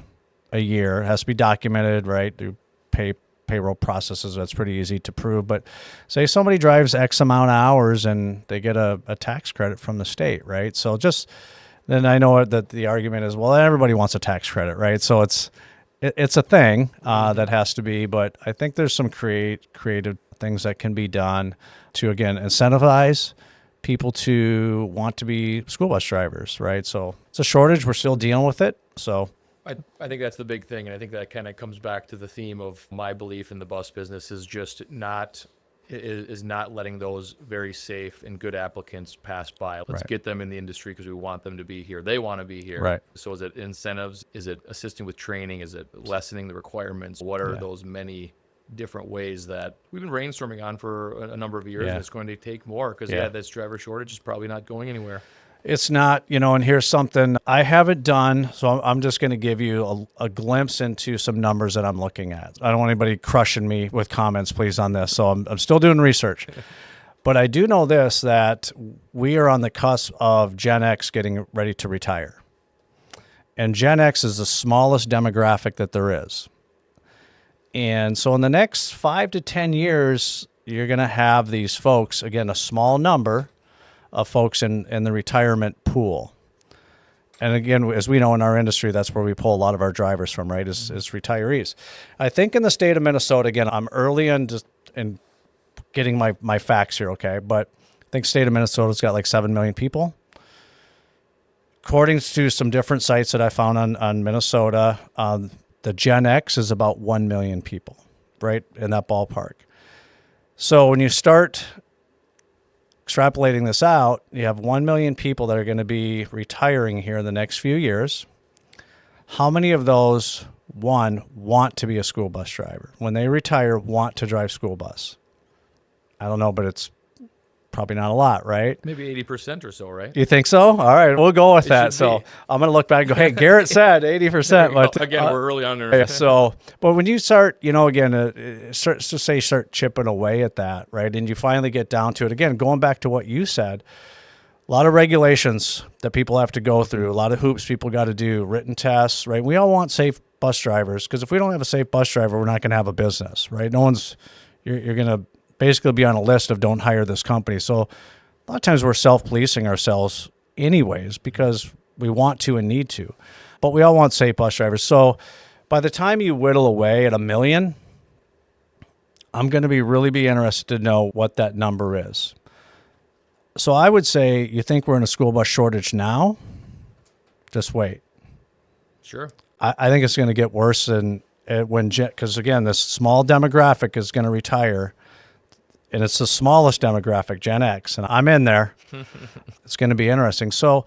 a year. It has to be documented, right? Through payroll processes. That's pretty easy to prove. But say somebody drives X amount of hours and they get a tax credit from the state, right? So just then I know that the argument is, well, everybody wants a tax credit, right? So it's a thing that has to be. But I think there's some creative things that can be done to, again, incentivize people to want to be school bus drivers, right? So it's a shortage. We're still dealing with it. So I think that's the big thing, and I think that kind of comes back to the theme of my belief in the bus business is just not letting those very safe and good applicants pass by. Let's get them in the industry because we want them to be here. They want to be here. Right. So is it incentives? Is it assisting with training? Is it lessening the requirements? What are those many different ways that we've been brainstorming on for a number of years, and it's going to take more because this driver shortage is probably not going anywhere. It's not, and here's something I haven't done, so I'm just going to give you a glimpse into some numbers that I'm looking at. I don't want anybody crushing me with comments, please, on this, so I'm still doing research. But I do know this, that we are on the cusp of Gen X getting ready to retire. And Gen X is the smallest demographic that there is. And so in the next 5 to 10 years, you're going to have these folks, again, a small number of folks in the retirement pool. And again, as we know in our industry, that's where we pull a lot of our drivers from, right, is retirees. I think in the state of Minnesota, again, I'm early in getting my facts here, okay? But I think state of Minnesota's got like 7 million people. According to some different sites that I found on Minnesota, the Gen X is about 1 million people, right, in that ballpark. So when you start extrapolating this out, you have 1 million people that are going to be retiring here in the next few years. How many of those, want to be a school bus driver? When they retire, want to drive school bus? I don't know, but it's probably not a lot, right? Maybe 80% or so, right? You think so? All right, we'll go with that. So I'm going to look back and go, hey, Garrett said 80%. But again, we're early on. But when you start, start chipping away at that, right? And you finally get down to it, again, going back to what you said, a lot of regulations that people have to go through, a lot of hoops people got to do, written tests, right? We all want safe bus drivers because if we don't have a safe bus driver, we're not going to have a business, right? You're going to basically be on a list of don't hire this company. So a lot of times we're self-policing ourselves anyways because we want to and need to. But we all want safe bus drivers. So by the time you whittle away at 1 million, I'm going to really be interested to know what that number is. So I would say you think we're in a school bus shortage now? Just wait. Sure. I think it's going to get worse because again, this small demographic is going to retire. And it's the smallest demographic, Gen X, and I'm in there. It's going to be interesting. So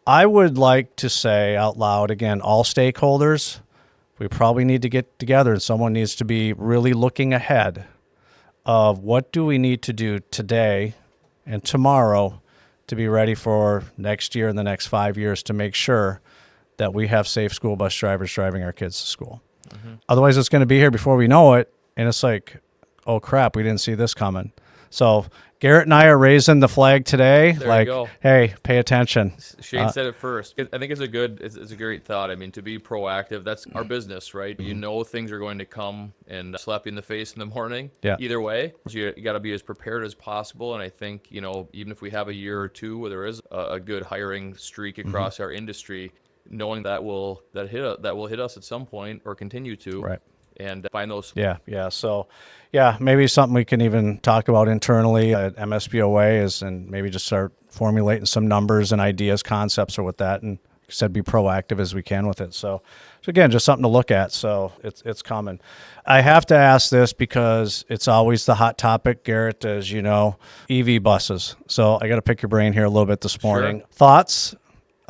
I would like to say out loud, again, all stakeholders, we probably need to get together and someone needs to be really looking ahead of what do we need to do today and tomorrow to be ready for next year and the next 5 years to make sure that we have safe school bus drivers driving our kids to school. Mm-hmm. Otherwise, it's going to be here before we know it, and it's like, oh crap, we didn't see this coming. So Garrett and I are raising the flag today. There you go. Hey, pay attention. Shane said it first. I think it's a great thought. I mean, to be proactive, that's our business, right? Mm-hmm. You know things are going to come and slap you in the face in the morning. Yeah. Either way, so you got to be as prepared as possible. And I think, even if we have a year or two where there is a good hiring streak across our industry, knowing that will hit us at some point or continue to. Right. And find those. Yeah. So, maybe something we can even talk about internally at MSBOA and maybe just start formulating some numbers and ideas, concepts, or with that, and like I said, be proactive as we can with it. So again, just something to look at. So it's common. I have to ask this because it's always the hot topic, Garrett, as you know, EV buses. So I got to pick your brain here a little bit this morning. Sure. Thoughts?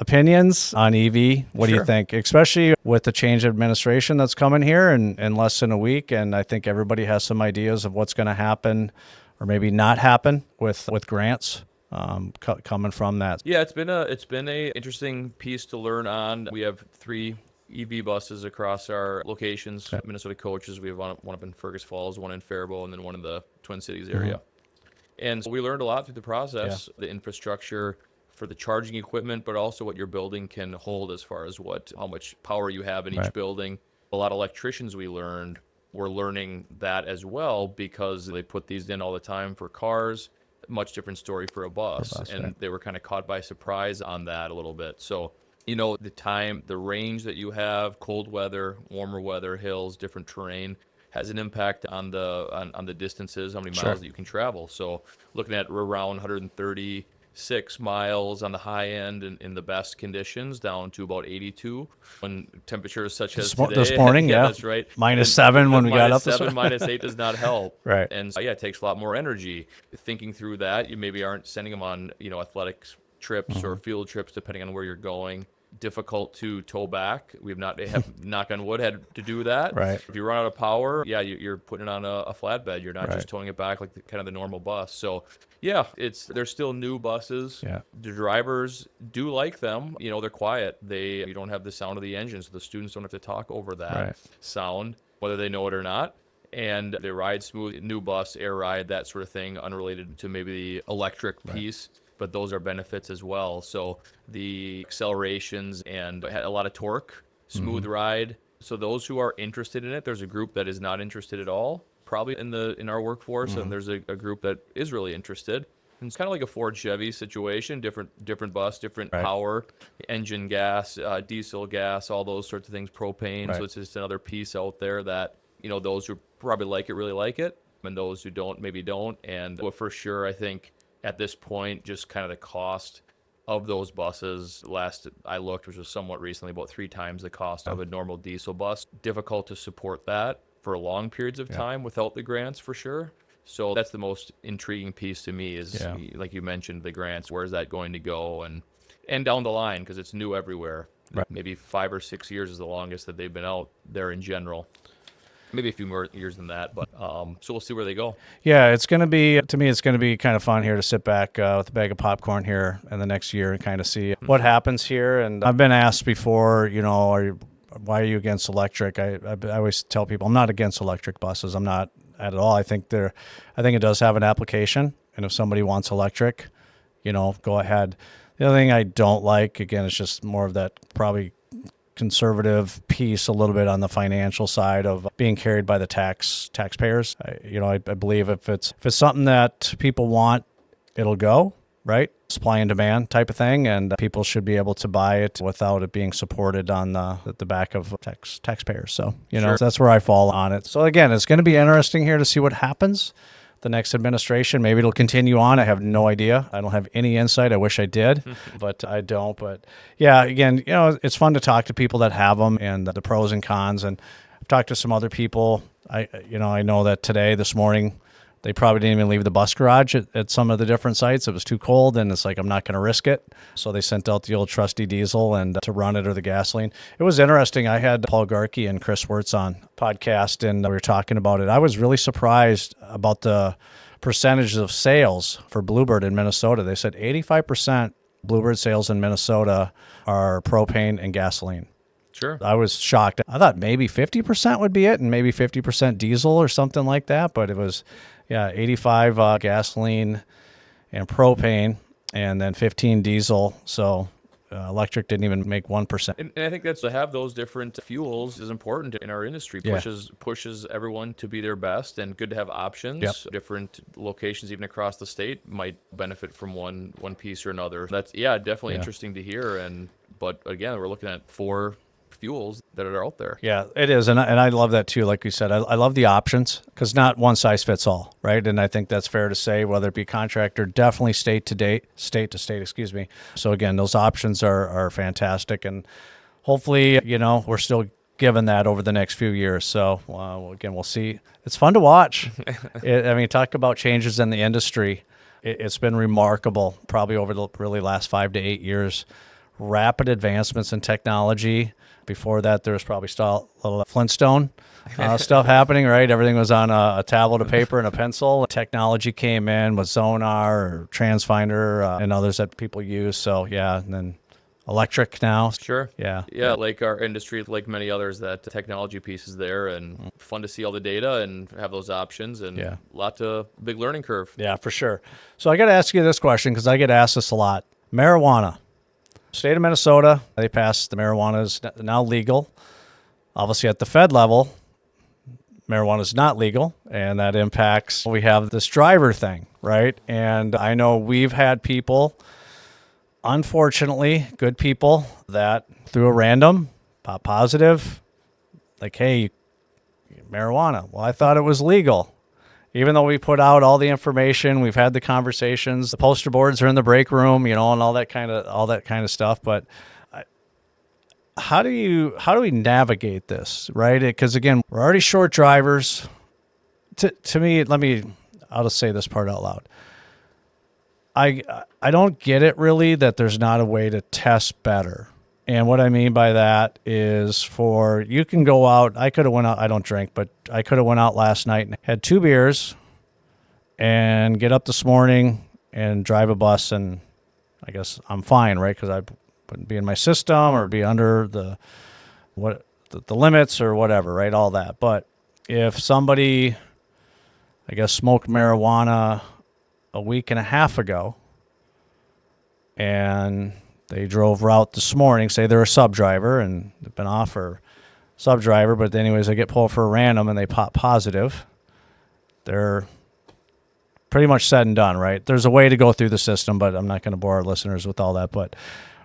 Opinions on EV? What do you think? Especially with the change of administration that's coming here in less than a week, and I think everybody has some ideas of what's going to happen or maybe not happen with grants coming from that. Yeah, it's been a interesting piece to learn on. We have 3 EV buses across our locations, Minnesota coaches. We have one up in Fergus Falls, one in Faribault, and then one in the Twin Cities area. And so we learned a lot through the process, the infrastructure for the charging equipment, but also what your building can hold as far as how much power you have in each building. A lot of electricians we learned were learning that as well because they put these in all the time for cars. Much different story for a bus. And they were kind of caught by surprise on that a little bit. So, the range that you have, cold weather, warmer weather, hills, different terrain, has an impact on the distances, how many miles that you can travel. So looking at around 136 miles on the high end in the best conditions, down to about 82 when temperatures such as today. This morning, yeah, that's right. -7 when we got up. -7, -8 does not help. Right. And so, it takes a lot more energy. Thinking through that, you maybe aren't sending them on athletics trips or field trips, depending on where you're going. Difficult to tow back. We've not knock on wood, had to do that. Right. If you run out of power, you're putting it on a flatbed. You're not just towing it back like kind of the normal bus. So there's still new buses. Yeah. The drivers do like them. They're quiet. You don't have the sound of the engine, so the students don't have to talk over that sound, whether they know it or not. And they ride smooth. New bus, air ride, that sort of thing, unrelated to maybe the electric piece. But those are benefits as well. So the accelerations and a lot of torque, smooth ride. So those who are interested in it, there's a group that is not interested at all, probably in our workforce, and there's a group that is really interested. And it's kind of like a Ford Chevy situation, different bus, different power, engine gas, diesel gas, all those sorts of things, propane. So it's just another piece out there that, those who probably like it really like it, and those who don't maybe don't. And for sure, I think at this point, just kind of the cost of those buses, last I looked, which was somewhat recently, about 3 times the cost of a normal diesel bus. Difficult to support that for long periods of time without the grants, for sure. So that's the most intriguing piece to me is, like you mentioned, the grants. Where's that going to go? And down the line, because it's new everywhere. Maybe 5 or 6 years is the longest that they've been out there in general. Maybe a few more years than that, but so we'll see where they go. Yeah, it's going to be kind of fun here to sit back with a bag of popcorn here in the next year and kind of see what happens here. And I've been asked before, why are you against electric? I always tell people I'm not against electric buses. I'm not at all. I think it does have an application, and if somebody wants electric, go ahead. The other thing I don't like, again, it's just more of that probably conservative piece a little bit on the financial side of being carried by the taxpayers. I believe if it's something that people want, it'll go, right? Supply and demand type of thing, and people should be able to buy it without it being supported on the back of taxpayers. So, so that's where I fall on it. So again, it's going to be interesting here to see what happens. The next administration, maybe it'll continue on. I have no idea. I don't have any insight. I wish I did, but I don't. But yeah, again, it's fun to talk to people that have them and the pros and cons. And I've talked to some other people. I know that this morning, they probably didn't even leave the bus garage at some of the different sites. It was too cold, and it's like, I'm not going to risk it. So they sent out the old trusty diesel and to run it, or the gasoline. It was interesting. I had Paul Garkey and Chris Wirtz on podcast, and we were talking about it. I was really surprised about the percentages of sales for Bluebird in Minnesota. They said 85% Bluebird sales in Minnesota are propane and gasoline. Sure. I was shocked. I thought maybe 50% would be it, and maybe 50% diesel or something like that, but it was 85 gasoline and propane, and then 15 diesel. So electric didn't even make 1%. And I think that's to have those different fuels is important in our industry. Pushes everyone to be their best, and good to have options. Different locations, even across the state, might benefit from one piece or another. That's definitely interesting to hear. But again, we're looking at 4 fuels that are out there. Yeah, it is. And I love that too. Like we said, I love the options, because not one size fits all, right? And I think that's fair to say, whether it be contractor, definitely state to state, excuse me. So again, those options are fantastic. And hopefully, we're still given that over the next few years. So again, we'll see. It's fun to watch. Talk about changes in the industry. It's been remarkable, probably over the really last 5 to 8 years. Rapid advancements in technology. Before that, there was probably still a little Flintstone stuff happening, right? Everything was on a tablet of paper and a pencil. Technology came in with Sonar or TransFinder and others that people use. So, and then electric now. Sure. Yeah. Yeah, like our industry, like many others, that technology piece is there and fun to see all the data and have those options and Yeah. big learning curve. Yeah, for sure. So I got to ask you this question because I get asked this a lot. Marijuana. State of Minnesota, they passed the marijuana is now legal. Obviously, at the Fed level, marijuana is not legal, and that impacts. We have this driver thing, right? And I know we've had people, unfortunately, good people that through a random pop positive, like, hey, marijuana. Well, I thought it was legal. Even though we put out all the information, we've had the conversations, the poster boards are in the break room, and all that kind of stuff. But how do we navigate this, right? Because again, we're already short drivers. To me, I'll just say this part out loud. I don't get it really that there's not a way to test better. And what I mean by that is you can go out. I could have went out. I don't drink, but I could have went out last night and had 2 beers and get up this morning and drive a bus. And I guess I'm fine, right? Because I wouldn't be in my system or be under the limits or whatever, right? All that. But if somebody, I guess, smoked marijuana a week and a half ago and they drove route this morning, say they're a sub driver and they've been off for sub driver, but anyways, they get pulled for a random and they pop positive. They're pretty much said and done, right? There's a way to go through the system, but I'm not going to bore our listeners with all that. But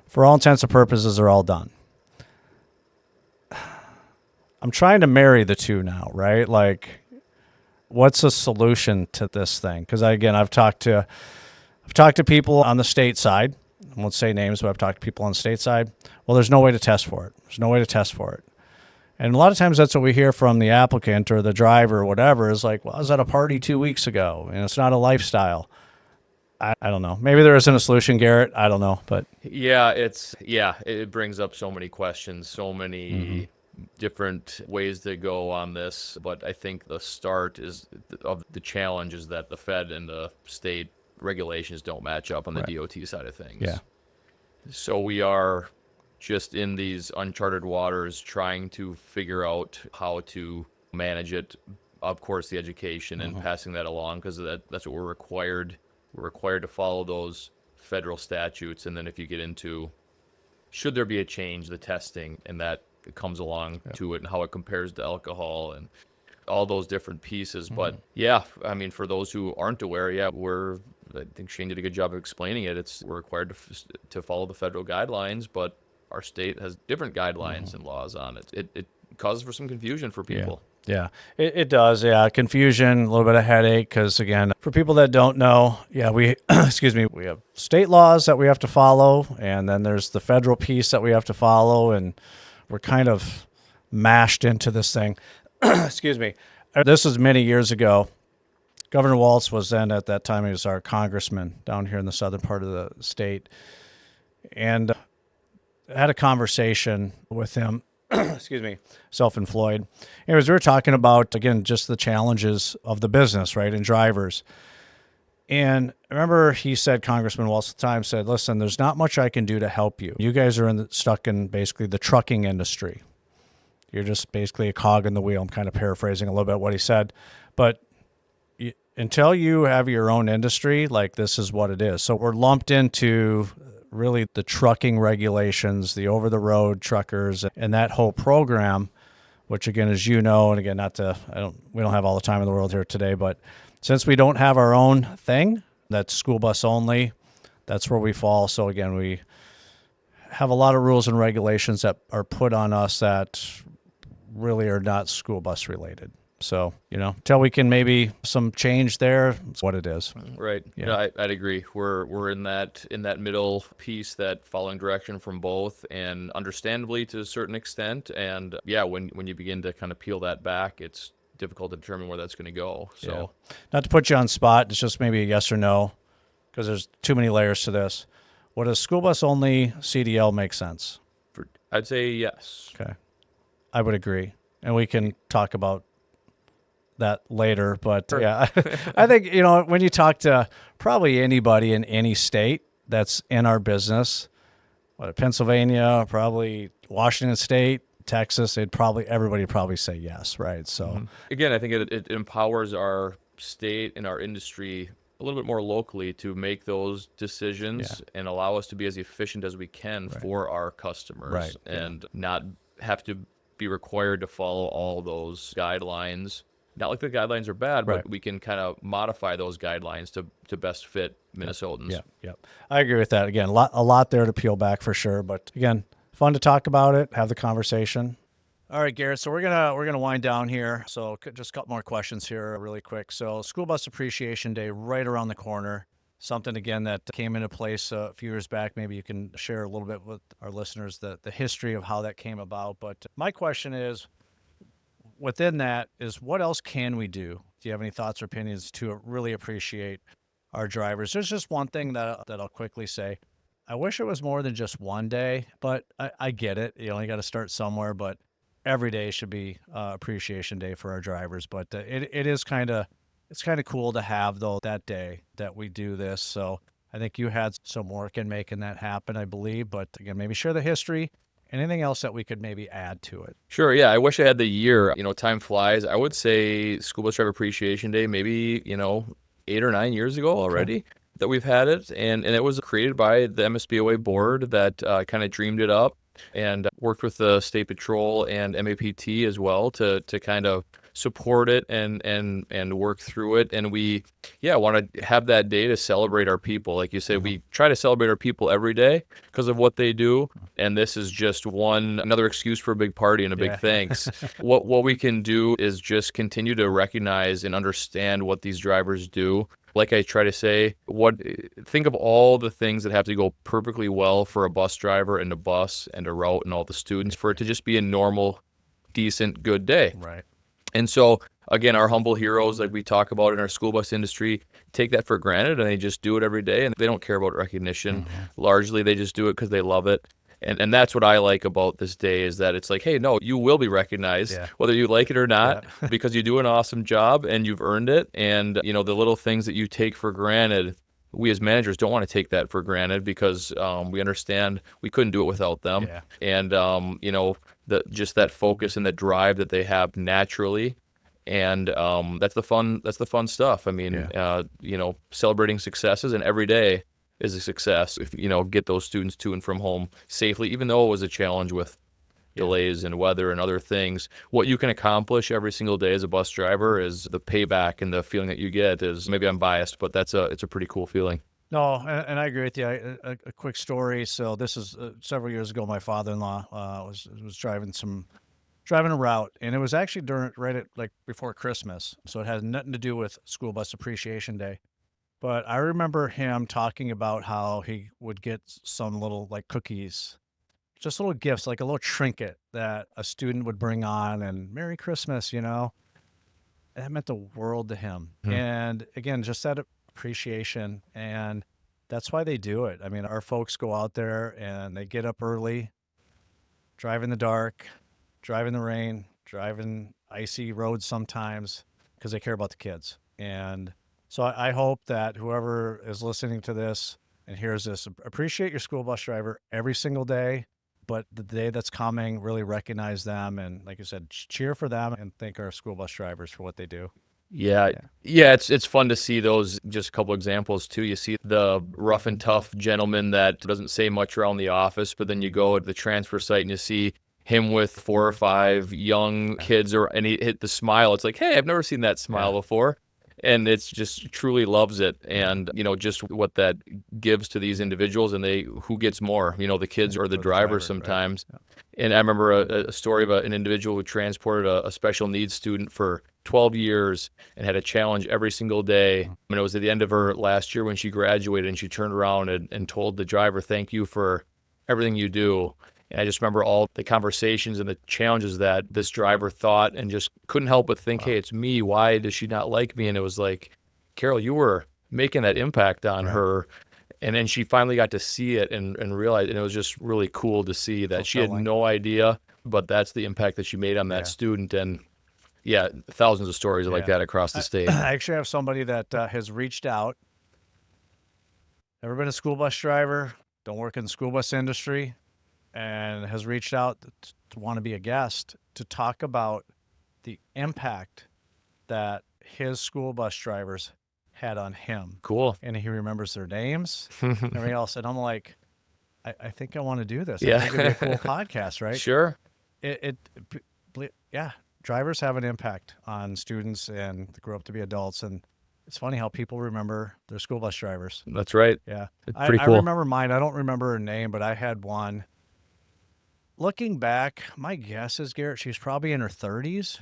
for all intents and purposes, they're all done. I'm trying to marry the two now, right? Like, what's a solution to this thing? Because again, I've talked to people on the state side. I won't say names, but I've talked to people on the state side. Well, there's no way to test for it. There's no way to test for it. And a lot of times that's what we hear from the applicant or the driver or whatever is like, well, I was at a party 2 weeks ago and it's not a lifestyle. I don't know. Maybe there isn't a solution, Garrett. I don't know. But it brings up so many questions, so many different ways to go on this. But I think the start of the challenge is that the Fed and the state regulations don't match up on the DOT side of things. Yeah. So we are just in these uncharted waters trying to figure out how to manage it. Of course, the education and passing that along, because that's what we're required. We're required to follow those federal statutes. And then if you get into, should there be a change, the testing, and that comes along to it and how it compares to alcohol and all those different pieces. But I mean, for those who aren't aware, I think Shane did a good job of explaining it. We're required to follow the federal guidelines, but our state has different guidelines and laws on it. It causes for some confusion for people. Yeah, it does. Yeah, confusion, a little bit of headache. Because again, for people that don't know, we we have state laws that we have to follow, and then there's the federal piece that we have to follow, and we're kind of mashed into this thing. Excuse me. This was many years ago. Governor Walz was then, at that time, he was our congressman down here in the southern part of the state. And I had a conversation with him, self-employed. Anyways, we were talking about, again, just the challenges of the business, right, and drivers. And I remember he said, Congressman Walz at the time said, listen, there's not much I can do to help you. You guys are stuck in basically the trucking industry. You're just basically a cog in the wheel. I'm kind of paraphrasing a little bit what he said. But until you have your own industry, like, this is what it is. So we're lumped into really the trucking regulations, the over-the-road truckers, and that whole program, which again, as you know, and again, we don't have all the time in the world here today, but since we don't have our own thing, that's school bus only, that's where we fall. So again, we have a lot of rules and regulations that are put on us that really are not school bus related. So, until we can maybe some change there, it's what it is. Right. Yeah, I'd agree. We're in that middle piece, that following direction from both, and understandably to a certain extent. And when you begin to kind of peel that back, it's difficult to determine where that's going to go. So, not to put you on spot, it's just maybe a yes or no, because there's too many layers to this. Would a school bus only CDL make sense? I'd say yes. Okay. I would agree. And we can talk about that later, but sure. I think, when you talk to probably anybody in any state that's in our business, Pennsylvania, probably Washington State, Texas, everybody would probably say yes, right? So Again, I think it empowers our state and our industry a little bit more locally to make those decisions and allow us to be as efficient as we can for our customers and not have to be required to follow all those guidelines. Not like the guidelines are bad, but we can kind of modify those guidelines to best fit Minnesotans. Yep. I agree with that. Again, a lot there to peel back for sure. But again, fun to talk about it, have the conversation. All right, Garrett. So we're gonna wind down here. So just a couple more questions here, really quick. So School Bus Appreciation Day right around the corner. Something again that came into place a few years back. Maybe you can share a little bit with our listeners the history of how that came about. But my question is, within that, is what else can we do? Do you have any thoughts or opinions to really appreciate our drivers? There's just one thing that I'll quickly say. I wish it was more than just one day, but I get it. You only got to start somewhere, but every day should be appreciation day for our drivers. But it's kind of cool to have though that day that we do this. So I think you had some work in making that happen, I believe. But again, maybe share the history. Anything else that we could maybe add to it? Sure, yeah. I wish I had the year. Time flies. I would say School Bus Driver Appreciation Day, maybe, 8 or 9 years ago already that we've had it. And it was created by the MSBOA board that kind of dreamed it up and worked with the State Patrol and MAPT as well to kind of support it and work through it. And we want to have that day to celebrate our people. Like you said, we try to celebrate our people every day because of what they do. And this is just another excuse for a big party and a big thanks. What we can do is just continue to recognize and understand what these drivers do. Like I try to say, think of all the things that have to go perfectly well for a bus driver and a bus and a route and all the students for it to just be a normal, decent, good day. Right. And so, again, our humble heroes, like we talk about in our school bus industry, take that for granted and they just do it every day and they don't care about recognition. Largely, they just do it because they love it. And that's what I like about this day is that it's like, hey, no, you will be recognized, whether you like it or not, because you do an awesome job and you've earned it. And, the little things that you take for granted, we as managers don't want to take that for granted because we understand we couldn't do it without them. And, just that focus and the drive that they have naturally. And that's the fun stuff. I mean, celebrating successes and every day is a success if get those students to and from home safely, even though it was a challenge with delays and weather and other things. What you can accomplish every single day as a bus driver is the payback and the feeling that you get is, maybe I'm biased, but it's a pretty cool feeling. No, and I agree with you. A quick story. So this is several years ago. My father-in-law was driving a route, and it was actually before Christmas. So it had nothing to do with School Bus Appreciation Day. But I remember him talking about how he would get some little cookies, just little gifts, like a little trinket that a student would bring on, and Merry Christmas, That meant the world to him. And again, just that appreciation, and that's why they do it. I mean, our folks go out there and they get up early, drive in the dark, drive in the rain, drive in icy roads sometimes because they care about the kids. And so I hope that whoever is listening to this and hears this, appreciate your school bus driver every single day, but the day that's coming, really recognize them. And like you said, cheer for them and thank our school bus drivers for what they do. Yeah. It's fun to see those. Just a couple examples too. You see the rough and tough gentleman that doesn't say much around the office, but then you go to the transfer site and you see him with 4 or 5 young kids, and he hit the smile. It's like, hey, I've never seen that smile before. And it's just truly loves it. And, just what that gives to these individuals and who gets more, the kids or the driver sometimes. Right. And I remember a story about an individual who transported a special needs student for 12 years and had a challenge every single day. And it was at the end of her last year when she graduated and she turned around and told the driver, thank you for everything you do. And I just remember all the conversations and the challenges that this driver thought and just couldn't help but think, hey, it's me. Why does she not like me? And it was like, Carol, you were making that impact on her. And then she finally got to see it and realize, and it was just really cool to see that she had no idea, but that's the impact that she made on that student. And thousands of stories like that across the state. I actually have somebody that has reached out. Never been a school bus driver, don't work in the school bus industry, and has reached out to want to be a guest to talk about the impact that his school bus drivers had on him. Cool. And he remembers their names and everything else. And I'm like, I think I want to do this. Yeah. I think it'd be a cool podcast, right? Sure. Yeah. Drivers have an impact on students and grow up to be adults. And it's funny how people remember their school bus drivers. That's right. Yeah. It's pretty cool. I remember mine. I don't remember her name, but I had one. Looking back, my guess is, Garrett, she's probably in her 30s.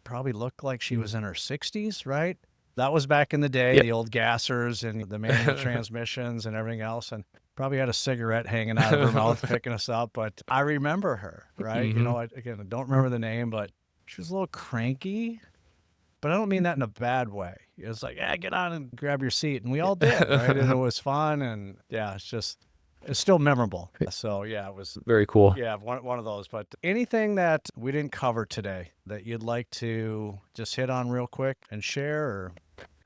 Probably looked like she was in her 60s, right? That was back in the day, the old gassers and the manual transmissions and everything else. And probably had a cigarette hanging out of her mouth picking us up. But I remember her, right? Mm-hmm. You know, I don't remember the name, but she was a little cranky. But I don't mean that in a bad way. It was like, yeah, get on and grab your seat. And we all did, right? And it was fun. And yeah, it's still memorable. So yeah, it was very cool. Yeah, one of those. But anything that we didn't cover today that you'd like to just hit on real quick and share? Or?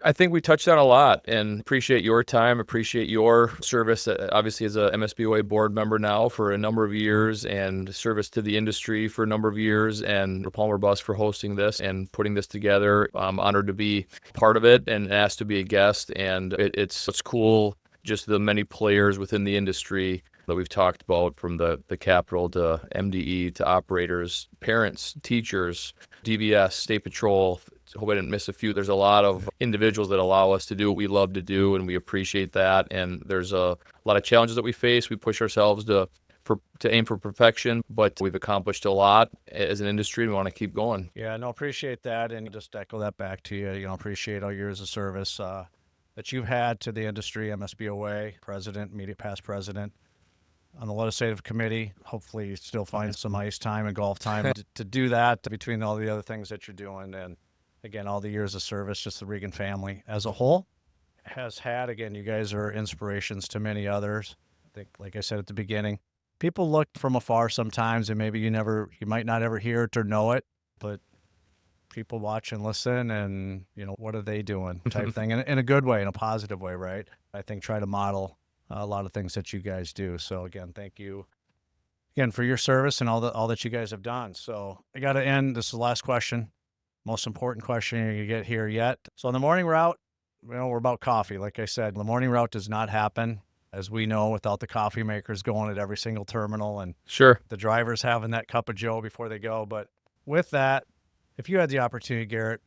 I think we touched on a lot, and appreciate your time, appreciate your service, obviously as a MSBOA board member now for a number of years, and service to the industry for a number of years, and the Palmer Bus for hosting this and putting this together. I'm honored to be part of it and asked to be a guest, and it's cool, just the many players within the industry that we've talked about, from the capital to MDE to operators, parents, teachers, DVS, State Patrol. Hope I didn't miss a few. There's a lot of individuals that allow us to do what we love to do, and we appreciate that. And there's a lot of challenges that we face. We push ourselves to aim for perfection, but we've accomplished a lot as an industry, and we want to keep going. Yeah, no, appreciate that, and just echo that back to you. You know, appreciate all years of service that you've had to the industry, MSBOA, president, immediate past president, on the legislative committee. Hopefully you still find some ice time and golf time to do that between all the other things that you're doing. And again, all the years of service, just the Regan family as a whole has had. Again, you guys are inspirations to many others. I think, like I said at the beginning, people look from afar sometimes, and maybe you might not ever hear it or know it, but people watch and listen, and what are they doing type thing, in a good way, in a positive way, right? I think try to model a lot of things that you guys do. So again, thank you again for your service and all that you guys have done. So I got to end. This is the last question, most important question you're gonna get here yet. So on the morning route, we're about coffee. Like I said, the morning route does not happen, as we know, without the coffee makers going at every single terminal and Sure, the drivers having that cup of joe before they go. But with that, if you had the opportunity, Garrett,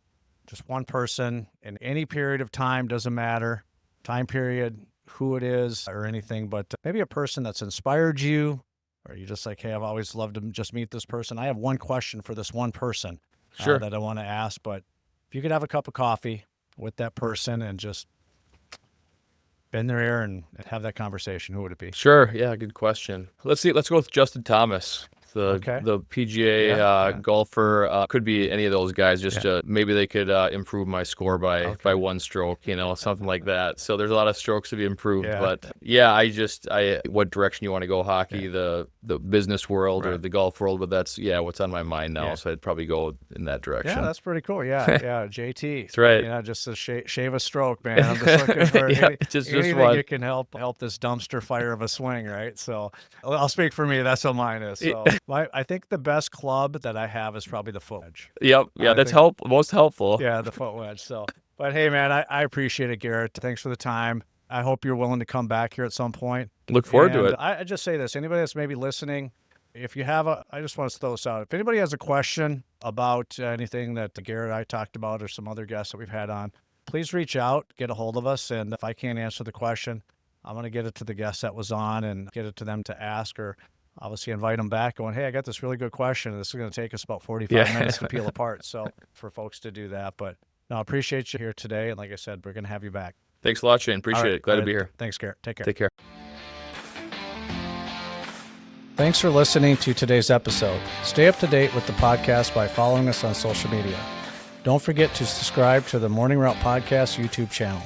just one person in any period of time, doesn't matter, time period, who it is or anything, but maybe a person that's inspired you, or you just like, hey, I've always loved to just meet this person. I have one question for this one person sure, that I want to ask, but if you could have a cup of coffee with that person and just bend their ear and have that conversation, who would it be? sure. Yeah, good question. Let's go with Justin Thomas, the PGA golfer. Could be any of those guys. Just maybe they could improve my score by one stroke, something like that. So there's a lot of strokes to be improved. Yeah. But yeah, what direction you want to go? Hockey, the business world, or the golf world? But that's what's on my mind now. Yeah. So I'd probably go in that direction. Yeah, that's pretty cool. Yeah, JT. That's right. Just to shave a stroke, man. I'm just looking for anything one. You can help this dumpster fire of a swing, right? So I'll speak for me. That's what mine is. So I think the best club that I have is probably the foot wedge. Yep. Yeah, that's most helpful. Yeah, the foot wedge. So, but hey, man, I appreciate it, Garrett. Thanks for the time. I hope you're willing to come back here at some point. Look forward to it. I just say this: anybody that's maybe listening, if you have I just want to throw this out. If anybody has a question about anything that Garrett and I talked about, or some other guests that we've had on, please reach out, get a hold of us, and if I can't answer the question, I'm going to get it to the guest that was on and get it to them to ask, or obviously invite them back going, hey, I got this really good question. This is going to take us about 45 minutes to peel apart. So for folks to do that, but no, I appreciate you here today. And like I said, we're going to have you back. Thanks a lot, Shane. Appreciate it. Glad to be here. Thanks, Garrett. Take care. Take care. Thanks for listening to today's episode. Stay up to date with the podcast by following us on social media. Don't forget to subscribe to the Morning Route Podcast YouTube channel.